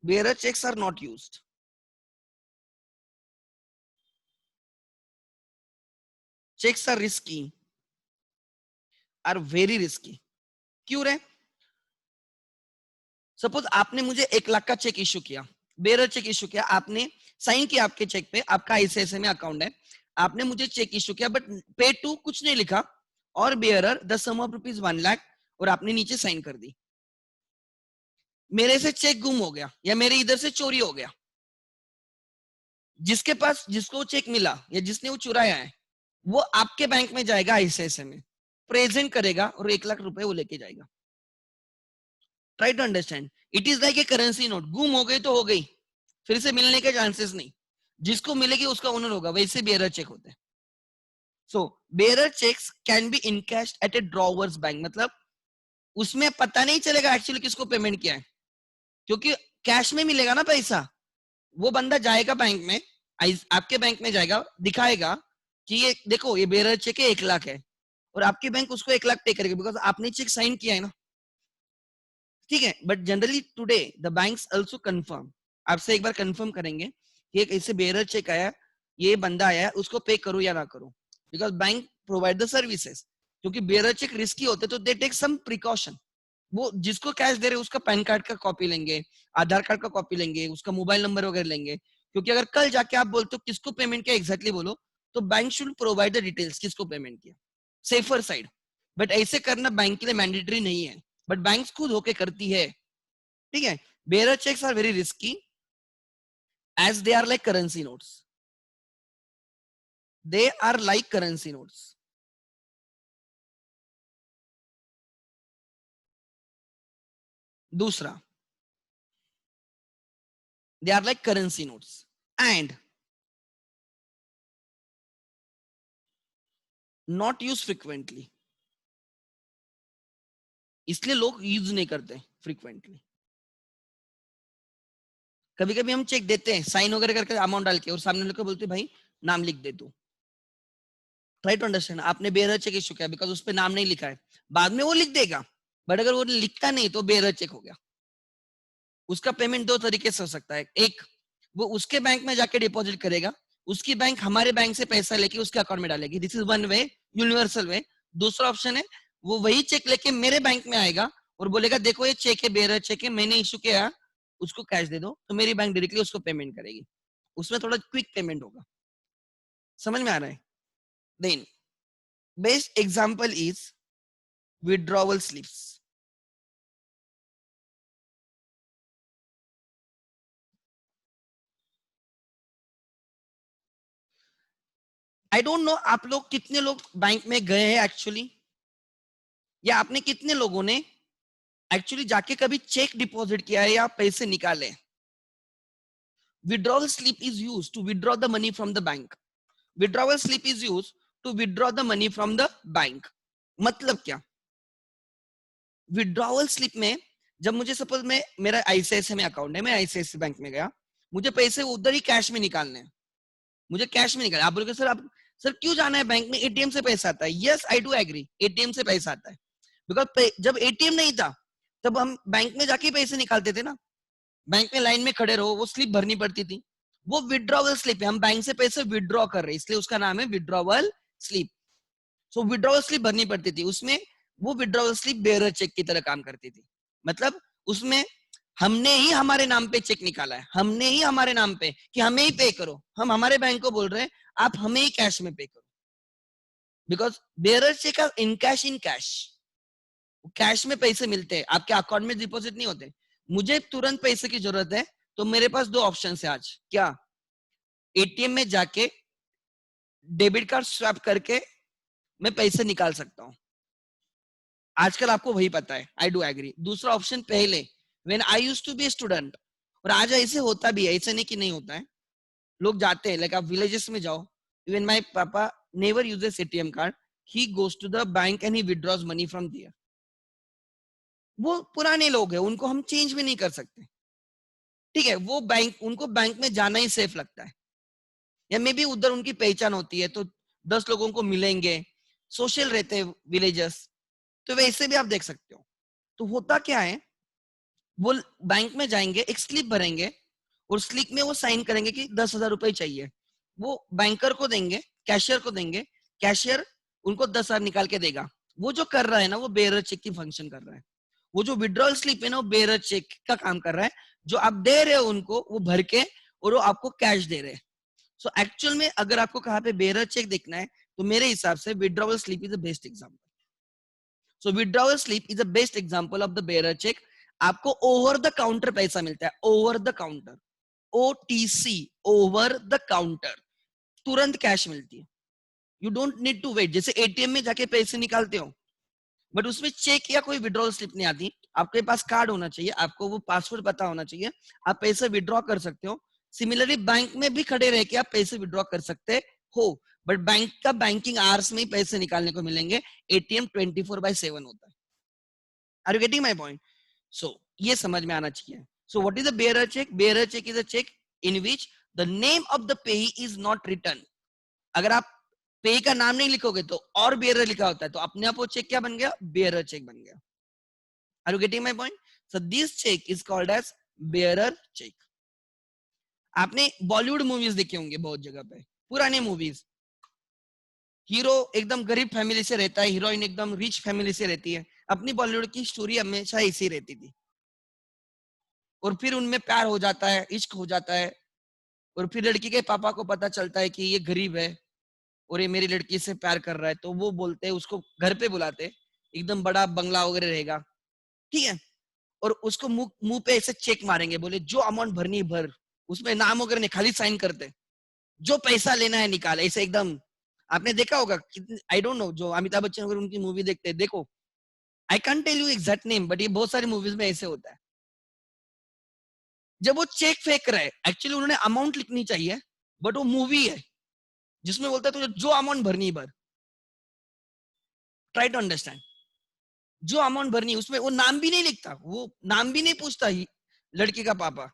bearer checks are not used। checks are risky, are very risky। क्यों रे? सपोज आपने मुझे 1 लाख का चेक इश्यू किया, बेयरर चेक इश्यू किया, आपने साइन किया, आपके चेक पे, आपका आईसीआईसीआई में अकाउंट है, आपने मुझे चेक इश्यू किया, बट पे टू कुछ नहीं लिखा, और bearer the sum of rupees 1 lakh, और आपने नीचे साइन कर दी। मेरे से चेक गुम हो गया या मेरे इधर से चोरी हो गया, जिसके पास, जिसको चेक मिला या जिसने वो चुराया है, वो आपके बैंक में जाएगा आईसीआईसीआई में, प्रेजेंट करेगा और 1 लाख रुपए वो लेके जाएगा। Try to understand, it is like a currency note, गुम हो गई तो हो गई, फिर से मिलने के चांसेस नहीं, जिसको मिलेगी उसका ओनर होगा, वैसे बेयरर चेक होते हैं। So bearer checks can be encashed at a drawer's bank, मतलब उसमें पता नहीं चलेगा एक्चुअली किसको पेमेंट किया है, क्योंकि कैश में मिलेगा ना पैसा। वो बंदा जाएगा बैंक में, आपके बैंक में जाएगा, दिखाएगा कि ये देखो ये बेयरर चेक है 1 लाख है, और आपकी बैंक उसको 1 लाख पे करेगी बिकॉज आपने चेक साइन किया है ना, ठीक है। But generally today the banks also confirm, आपसे एक बार कंफर्म करेंगे कि एक ऐसे बेयरर चेक आया, ये बंदा आया, उसको पे करो या ना करो, because bank provide the services. क्योंकि बेयरर चेक रिस्की होते तो दे टेक सम प्रिकॉशन, वो जिसको कैश दे रहे उसका पैन कार्ड का कॉपी लेंगे, आधार कार्ड का कॉपी लेंगे, उसका मोबाइल नंबर वगैरह लेंगे, क्योंकि अगर कल जाके आप बोलते हो किसको पेमेंट किया एग्जैक्टली बोलो, तो bank should provide the details किसको पेमेंट किया, सेफर साइड। बट ऐसे करना बैंक के लिए मैंडेटरी नहीं है, बट बैंक खुद होके करती है, ठीक है। Bearer checks are very risky as they are like currency notes, they are like currency notes. दूसरा, they are like currency notes and not used frequently, इसलिए लोग यूज नहीं करते फ्रीक्वेंटली। कभी कभी हम चेक देते हैं साइन वगैरह करके अमाउंट डाल के, और सामने लोग को बोलते हैं भाई नाम लिख दे तू। ट्राई टू अंडरस्टैंड, आपने बेयरर चेक इशू किया बिकॉज उस पर नाम नहीं लिखा है, बाद में वो लिख देगा, बट अगर वो लिखता नहीं तो बेयरर चेक हो गया। उसका पेमेंट दो तरीके से हो सकता है, एक वो उसके बैंक में जाके डिपॉजिट करेगा, उसकी बैंक हमारे बैंक से पैसा लेके उसके अकाउंट में डालेगी, this is one way, universal way. दूसरा ऑप्शन है वो वही चेक लेके मेरे बैंक में आएगा और बोलेगा देखो ये चेक है, बेयरर चेक है, मैंने इशू किया, उसको कैश दे दो, तो मेरी बैंक डायरेक्टली उसको पेमेंट करेगी, उसमें थोड़ा क्विक पेमेंट होगा। समझ में आ रहा है? Then best example is withdrawal slips. I don't know आप लोग कितने लोग बैंक में गए हैं एक्चुअली, या आपने कितने लोगों ने एक्चुअली जाके कभी चेक डिपॉजिट किया है या पैसे निकाले। Withdrawal slip is used to withdraw the money from the bank, withdrawal slip is used to withdraw the money from the bank. मतलब क्या, विड्रॉवल स्लिप में जब मुझे सपोज मैं मेरा आईसीआईसीआई में अकाउंट है, मैं आईसीआईसीआई बैंक में गया, मुझे पैसे उधर ही कैश में निकालने हैं, मुझे कैश में निकालना। आप बोलोगे सर आप सर क्यों जाना है बैंक में, एटीएम से पैसा आता है। Yes I do agree, ATM से पैसा आता है, बिकॉज जब एटीएम नहीं था तब हम बैंक में जाके पैसे निकालते थे ना, बैंक में लाइन में खड़े रहो, वो स्लिप भरनी पड़ती थी, वो विड्रॉवल स्लिप है, हम बैंक से पैसे विड्रॉ कर रहे हैं, इसलिए उसका नाम है विड्रॉवल स्लिप। सो विड्रॉवल स्लिप भरनी पड़ती थी, उसमें वो विड्रॉवल स्लिप बेयरर चेक की तरह काम करती थी। मतलब उसमें हमने ही हमारे नाम पे चेक निकाला है, हमने ही हमारे नाम पे कि हमें ही पे करो, हम हमारे बैंक को बोल रहे हैं आप हमें ही कैश में पे करो, because bearer check are in cash, in cash, cash में पैसे मिलते हैं, आपके अकाउंट में डिपॉजिट नहीं होते। मुझे तुरंत पैसे की जरूरत है तो मेरे पास दो ऑप्शन है आज, क्या, एटीएम में जाके डेबिट कार्ड स्वैप करके मैं पैसे निकाल सकता हूं, आजकल आपको वही पता है, आई डू एग्री। दूसरा ऑप्शन पहले when I used to be student, और आज ऐसे होता भी है, ऐसे नहीं कि नहीं होता है, लोग जाते हैं, लाइक आप विलेजेस में जाओ, even my papa never uses ATM card, he goes to the bank and he withdraws money from there. वो पुराने लोग हैं, उनको हम चेंज भी नहीं कर सकते, ठीक है, वो बैंक, उनको बैंक में जाना ही सेफ लगता है, या मे बी उधर उनकी पहचान होती है तो 10 लोगों को मिलेंगे, सोशल रहते हैं विलेजर्स, तो वैसे भी आप देख सकते हो। तो होता क्या है, वो बैंक में जाएंगे, एक स्लिप भरेंगे, और स्लिप में वो साइन करेंगे कि 10,000 रुपए चाहिए, वो बैंकर को देंगे, कैशियर को देंगे, कैशियर उनको 10,000 निकाल के देगा। वो जो कर रहा है ना वो बेयरर चेक की फंक्शन कर रहा है, वो जो विड्रॉल स्लिप है ना वो बेयरर चेक का काम कर रहा है, जो आप दे रहे हो उनको वो भर के, और वो आपको कैश दे रहे हैं। सो एक्चुअल में अगर आपको कहाँ पे बेयरर चेक देखना है तो मेरे हिसाब से withdrawal slip is the best example. So withdrawal slip is the best example of the bearer check. आपको ओवर द काउंटर पैसा मिलता है, over the counter, OTC, over the counter, तुरंत कैश मिलती है, you don't need to wait, जैसे ATM में जाके पैसे निकालते हो, बट उसमें चेक या कोई विड्रॉवल स्लिप नहीं आती, आपके पास कार्ड होना चाहिए, आपको वो पासवर्ड पता होना चाहिए, आप पैसे विड्रॉ कर सकते हो। सिमिलरली बैंक में भी खड़े रह के आप पैसे विड्रॉ कर सकते हो, बट बैंक का बैंकिंग आवर्स में ही पैसे निकालने को मिलेंगे। एटीएम 24/7 होता है। Are you getting my point? So ये समझ में आना चाहिए। So what is a bearer check? Bearer check is a cheque in which the name of the payee is not written. अगर आप पे का नाम नहीं लिखोगे तो और बेयरर लिखा होता है, तो अपने आप वो चेक क्या बन गया? बेयरर चेक बन गया। Are you getting my point? So this check is called as bearer check. आपने बॉलीवुड मूवीज देखे होंगे बहुत जगह पे, पुराने मूवीज, हीरो एकदम गरीब फैमिली से रहता है, हीरोइन एकदम रिच फैमिली से रहती है। अपनी बॉलीवुड की स्टोरी हमेशा ऐसी रहती थी, और फिर उनमें प्यार हो जाता है, इश्क हो जाता है, और फिर लड़की के पापा को पता चलता है कि ये गरीब है और ये मेरी लड़की से प्यार कर रहा है, तो वो बोलते हैं, उसको घर पे बुलाते, एकदम बड़ा बंगला वगैरह रहेगा, ठीक है, और उसको मुंह मुंह पे ऐसे चेक मारेंगे, बोले जो अमाउंट भरनी भर, उसमें नाम वगैरह नहीं, खाली साइन करते, जो पैसा लेना है निकाल, ऐसे एकदम। आपने देखा होगा, आई डोंट नो, जो अमिताभ बच्चन वगैरह उनकी मूवी देखते हैं, देखो, I can tell you exact name, but ये बहुत सारी मूवीज में ऐसे होता है। जब वो चेक फेंक रहे, एक्चुअली उन्होंने अमाउंट लिखनी चाहिए, बट वो मूवी है जिसमें बोलता है तो जो अमाउंट भरनी भर। ट्राई टू अंडरस्टैंड, जो अमाउंट भरनी, उसमें वो नाम भी नहीं लिखता, वो नाम भी नहीं पूछता ही, लड़की का पापा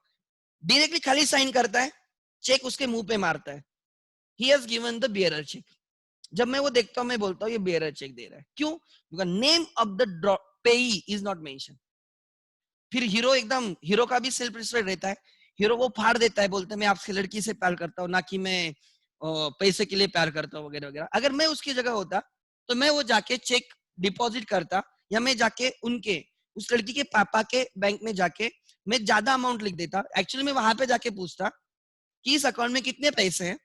डायरेक्टली खाली साइन करता है, चेक उसके मुंह पे मारता है, he has given the bearer cheque. जब मैं वो देखता हूं, मैं बोलता हूँ ये बियरर चेक दे रहा है। क्यों? Because name of the payee is not mention. फिर हीरो एकदम, हीरो का भी सेल्फ रिस्पेक्ट रहता है, हीरो वो फाड़ देता है, बोलते हैं मैं आपसे लड़की से प्यार करता हूँ, ना कि मैं पैसे के लिए प्यार करता हूँ वगैरह वगैरह। अगर मैं उसकी जगह होता तो मैं वो जाके चेक डिपॉजिट करता, या मैं जाके उनके, उस लड़की के पापा के बैंक में जाके मैं ज्यादा अमाउंट लिख देता। एक्चुअली मैं वहां पे जाके पूछता कि इस अकाउंट में कितने पैसे हैं,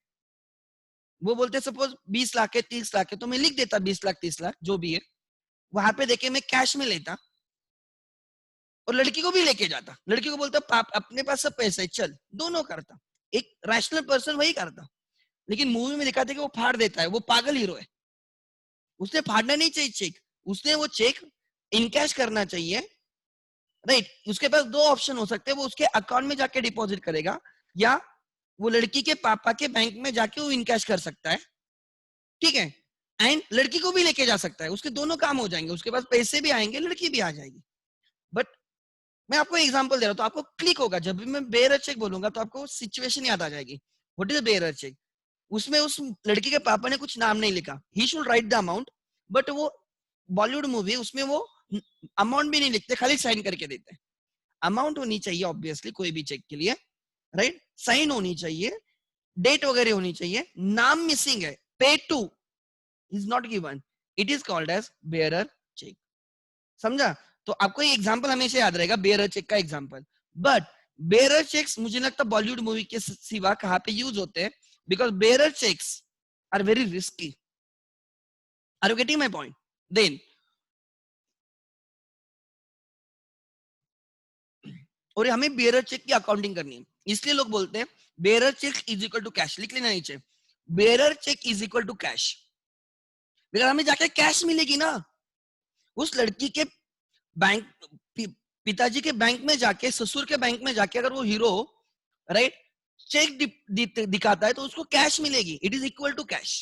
वो बोलते सपोज 20 लाख है, 30 लाख है, तो मैं लिख देता 20 लाख 30 लाख जो भी है, वहां पे देखे मैं कैश में लेता, और लड़की को भी लेके जाता, लड़की को बोलता पाप अपने पास सब पैसे चल, दोनों करता। एक रैशनल पर्सन वही करता, लेकिन मूवी में दिखाते कि वो फाड़ देता है, वो पागल हीरो है। उसने फाड़ना नहीं चाहिए चेक, उसने वो चेक इनकैश करना चाहिए, राइट। उसके पास दो ऑप्शन हो सकते हैं, वो उसके अकाउंट में जाके डिपॉजिट करेगा, या वो लड़की के पापा के बैंक में जाके वो इनकैश कर सकता है, ठीक है, एंड लड़की को भी लेके जा सकता है, उसके दोनों काम हो जाएंगे, उसके पास पैसे भी आएंगे, लड़की भी आ जाएगी। बट मैं आपको एग्जांपल दे रहा हूं, तो आपको क्लिक होगा, जब भी मैं बेयर चेक बोलूंगा तो आपको सिचुएशन याद आ जाएगी। What is bearer check? उसमें उस लड़की के पापा ने कुछ नाम नहीं लिखा, he should write the amount, but वो बॉलीवुड मूवी, उसमें वो अमाउंट भी नहीं लिखते, खाली साइन करके देते हैं। अमाउंट होनी चाहिए ऑब्वियसली कोई भी चेक के लिए, राइट, साइन होनी चाहिए, डेट वगैरह होनी चाहिए, नाम मिसिंग है, pay to is not given, it is called as bearer check. समझा? तो आपको ये एग्जांपल हमेशा याद रहेगा, बेयरर चेक का एग्जांपल। बट बेयरर चेक्स मुझे लगता है बॉलीवुड मूवी के सिवा कहां पे यूज होते हैं, because bearer checks are very risky. Are you getting my point? Then, और हमें बेयरर चेक की अकाउंटिंग करनी है, इसलिए लोग बोलते हैं bearer check is equal to cash. लिख लेना नीचे, bearer check is equal to cash, because हमें जाके कैश मिलेगी ना। उस लड़की के बैंक, पिताजी के बैंक में जाके, ससुर के बैंक में जाके अगर वो हीरो, राइट, चेक दिखाता है तो उसको कैश मिलेगी, it is equal to cash.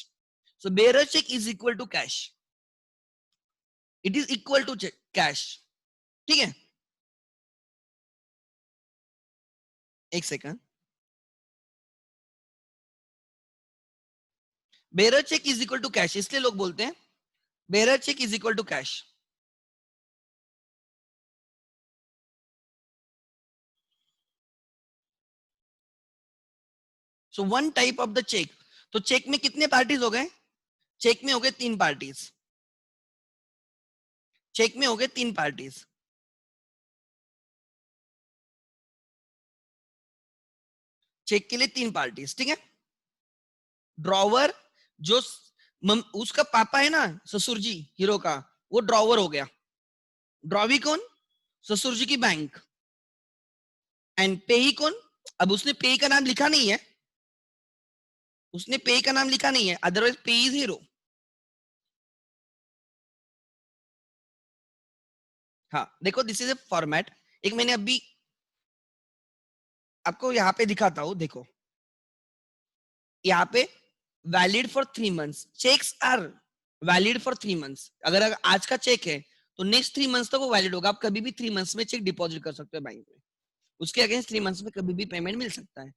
So bearer check is equal to cash, it is equal to cash, ठीक है। एक second, bearer check is equal to cash इसलिए लोग बोलते हैं bearer check is equal to cash. So one type of the cheque, तो cheque में कितने पार्टीज हो गए? चेक में हो गए 3 पार्टीज, चेक में हो गए 3 पार्टीज, चेक के लिए 3 पार्टीज, ठीक है। ड्रॉवर, जो उसका पापा है ना, ससुर जी हीरो का, वो ड्रॉवर हो गया। ड्रॉवी कौन? ससुर जी की बैंक। एंड पेई कौन? अब उसने पेई का नाम लिखा नहीं है, उसने पेई का नाम लिखा नहीं है, अदरवाइज पेई इज हीरो। हाँ देखो, दिस इज ए फॉर्मेट। एक मैंने अभी आपको यहाँ पे दिखाता हूँ, देखो यहाँ पे valid for 3 months, cheques are valid for 3 months. अगर आज का चेक है तो नेक्स्ट 3 मंथ्स तक वो वैलिड होगा। आप कभी भी 3 मंथ्स में चेक डिपॉजिट कर सकते हो बैंक में, उसके अगेंस्ट 3 मंथ्स में कभी भी पेमेंट मिल सकता है।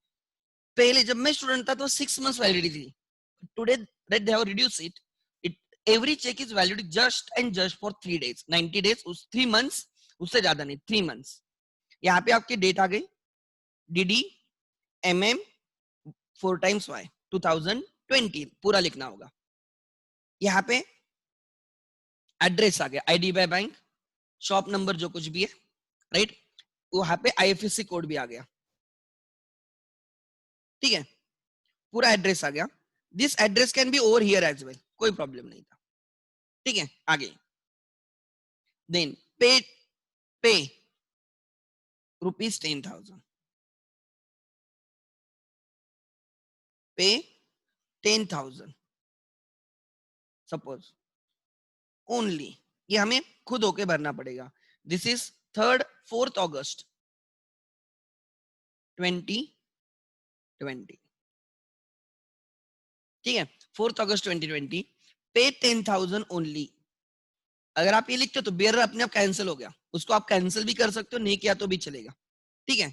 पहले जब मैं स्टूडेंट था तो 6 मंथ्स वैलिडिटी थी। Today that they have reduce it, it every cheque is valid just and just for 3 days, 90 days, उस 3 मंथ्स, उससे ज्यादा नहीं, 3 मंथ्स। यहाँ पे आपकी डेट आ गई, डीडी MM 4 times Y 2020 पूरा लिखना होगा। यहाँ पे एड्रेस आ गया, IDBI बैंक, शॉप नंबर जो कुछ भी है, राइट। वहां पे IFSC कोड भी आ गया, ठीक है, पूरा एड्रेस आ गया। This address can be over here as well, कोई प्रॉब्लम नहीं था, ठीक है। आगे देन पे ₹10,000, पे 10,000 सपोज ओनली, ये हमें खुद होके भरना पड़ेगा। दिस इज 4th August 2020, ठीक है, 4th August 2020, पे 10,000 ओनली। अगर आप ये लिखते हो तो बेयर अपने आप कैंसिल हो गया, उसको आप कैंसिल भी कर सकते हो, नहीं किया तो भी चलेगा, ठीक है।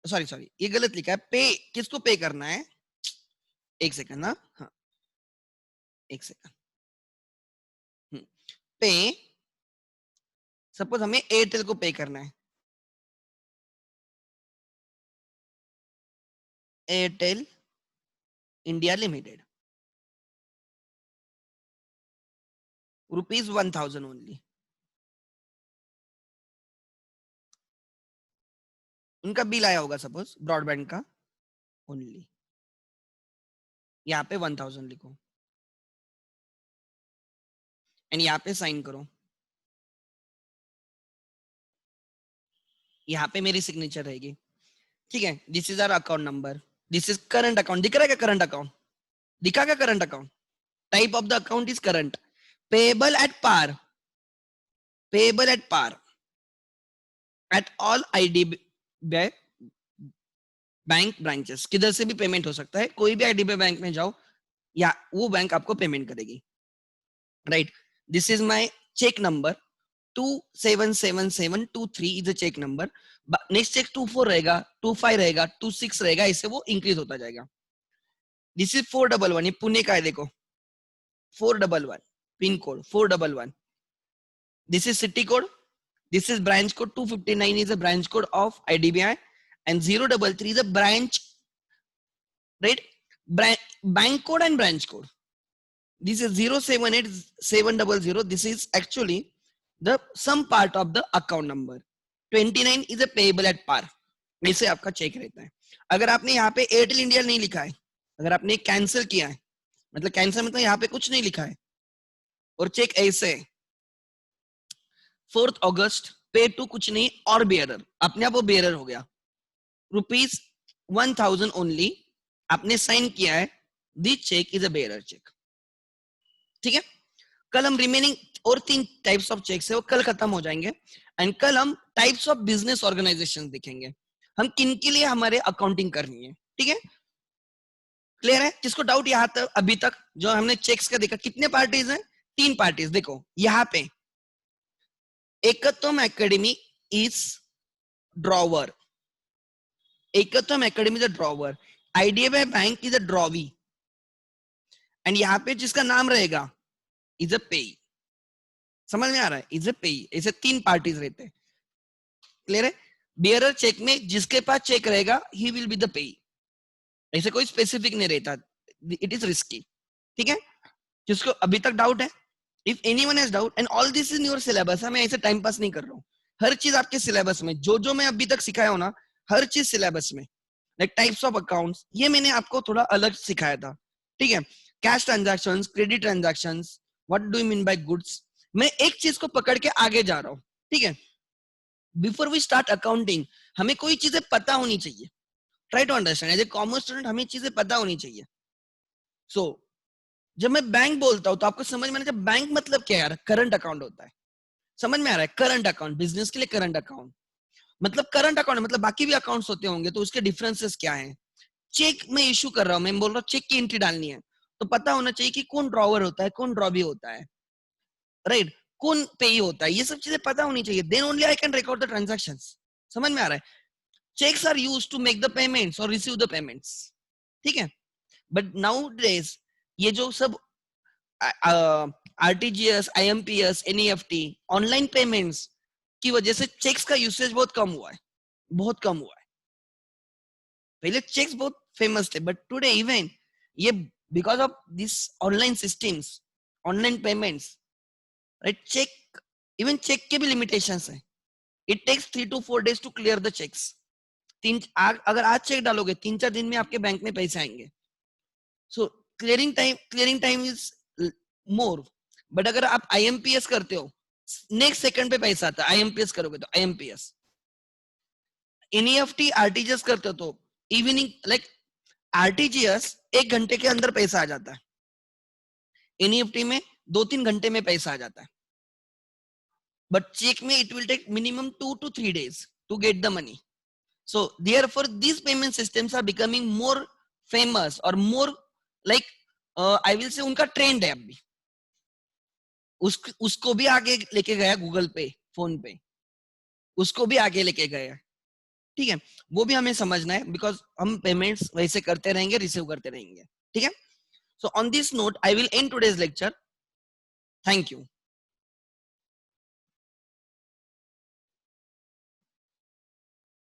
सॉरी सॉरी, ये गलत लिखा है, पे किसको पे करना है, एक सेकंड ना, हाँ एक सेकंड। पे सपोज हमें एयरटेल को पे करना है, एयरटेल इंडिया लिमिटेड, ₹1,000 ओनली। उनका बिल आया होगा सपोज ब्रॉडबैंड का, ओनली यहाँ पे 1,000 लिखो एंड यहाँ पे साइन करो। यहाँ पे मेरी सिग्नेचर रहेगी, ठीक है। This is our account number, this is current account, दिख रहा है क्या करंट अकाउंट, दिखा क्या current account, type of the account is current, payable at par, payable at par at all IDBI bank branches. किधर से भी पेमेंट हो सकता है, कोई भी IDBI बैंक में जाओ या वो बैंक आपको पेमेंट करेगी, right. This is my cheque number 277723 is a cheque number. Next cheque 24 रहेगा, 25 रहेगा, 26 रहेगा, इससे वो इंक्रीज होता जाएगा। दिस इज 411, ये पुणे का है, देखो 411 pin code 411। This is city code, this is branch code 259 is a branch code of IDBI and 033 is a branch, right? Bank code and branch code. This is 078700. This is actually the some part of the account number. 29 is a payable at par. ऐसे आपका check रहता है। अगर आपने यहाँ पे Airtel India नहीं लिखा है, अगर आपने कैंसिल किया है, मतलब कैंसिल मतलब यहाँ पे कुछ नहीं लिखा है और चेक ऐसे 4th August पे टू कुछ नहीं और बेयरर, अपने आप वो बेयरर हो गया, ₹1,000 ओनली, आपने साइन किया है, this check is a bearer cheque, ठीक है। कल हम रिमेनिंग और 3 टाइप्स ऑफ चेक्स है वो कल खत्म हो जाएंगे एंड कल हम टाइप्स ऑफ बिजनेस ऑर्गेनाइजेशन देखेंगे, हम किन के लिए हमारे अकाउंटिंग करनी है, ठीक है। क्लियर है, जिसको डाउट यहाँ तक अभी तक जो हमने चेक्स का देखा, कितने पार्टीज हैं, 3 पार्टीज। देखो यहाँ पे Ekatvam academy is drawer, Ekatvam academy is a drawer, IDBI bank is a drawee and यहाँ पे जिसका नाम रहेगा इज अ पे, समझ में आ रहा है, इज अ पे, ऐसे 3 पार्टीज रहते हैं, क्लियर है। बियरर चेक में जिसके पास चेक रहेगा he will be the pay, ऐसे कोई स्पेसिफिक नहीं रहता, इट इज रिस्की, ठीक है। जिसको अभी तक डाउट है, if anyone has doubt and all this in your syllabus, मैं ऐसे टाइम पास नहीं कर रहा हूँ, हर चीज आपके सिलेबस में, जो जो मैं अभी तक सिखाया हूं ना, हर चीज सिलेबस में, लाइक टाइप्स ऑफ अकाउंट्स, ये मैंने आपको थोड़ा अलग सिखाया था, ठीक है। Cash transactions, credit transactions, what do you mean by goods, मैं एक चीज को पकड़ के आगे जा रहा हूँ, ठीक है। बिफोर वी स्टार्ट अकाउंटिंग हमें कोई चीजें पता होनी चाहिए, try to understand, as a commerce student हमें चीजें पता होनी चाहिए। सो जब मैं बैंक बोलता हूं तो आपको समझ में आना चाहिए बैंक मतलब क्या यार, करंट अकाउंट होता है। समझ में आ रहा है? करंट अकाउंट, बिजनेस के लिए करंट अकाउंट मतलब करंट अकाउंट मतलब बाकी भी अकाउंट्स होते होंगे, तो उसके डिफरेंसेस क्या हैं? चेक में इशू कर रहा हूं, मैं बोल रहा हूँ चेक की एंट्री डालनी है, तो पता होना चाहिए कि कौन ड्रॉवर होता है, कौन ड्रॉबी होता है, राइट? कौन पेई होता है, ये सब चीजें पता होनी चाहिए, then only I can record the transactions. समझ में आ रहा है? Cheques are used to make the payments और रिसीव द पेमेंट्स, ठीक है? बट नाउ डेज ये जो सब RTGS, IMPS, NEFT, online payments की वजह से चेक्स का यूसेज बहुत कम हुआ है, बहुत कम हुआ है। पहले चेक्स बहुत फेमस थे, बट टुडे इवन ये because of this online systems, online payments, right? Cheque, even cheque के भी लिमिटेशंस है। It takes 3 to 4 days to clear the cheques. अगर आज चेक डालोगे 3-4 दिन में आपके बैंक में पैसे आएंगे। So clearing time is more. But अगर आप आईएमपीएस करते हो, नेक्स्ट सेकंड पे पैसा आता है। आईएमपीएस करोगे तो आईएमपीएस, एनईएफटी, आरटीजीएस करते हो तो इवनिंग, लाइक आरटीजीएस 1 घंटे के अंदर पैसा आ जाता है, एनईएफटी में 2-3 घंटे में पैसा आ जाता है, बट चेक में it will take minimum 2 to 3 days to get the money. So therefore these payment systems are becoming more famous or more like I will say उनका ट्रेंड है अभी। उसको भी आगे लेके गया गूगल पे, फोन पे, उसको भी आगे लेके गया, ठीक है? वो भी हमें समझना है, बिकॉज हम पेमेंट्स वैसे करते रहेंगे, रिसीव करते रहेंगे, ठीक है? So on this note I will and today's lecture. Thank you.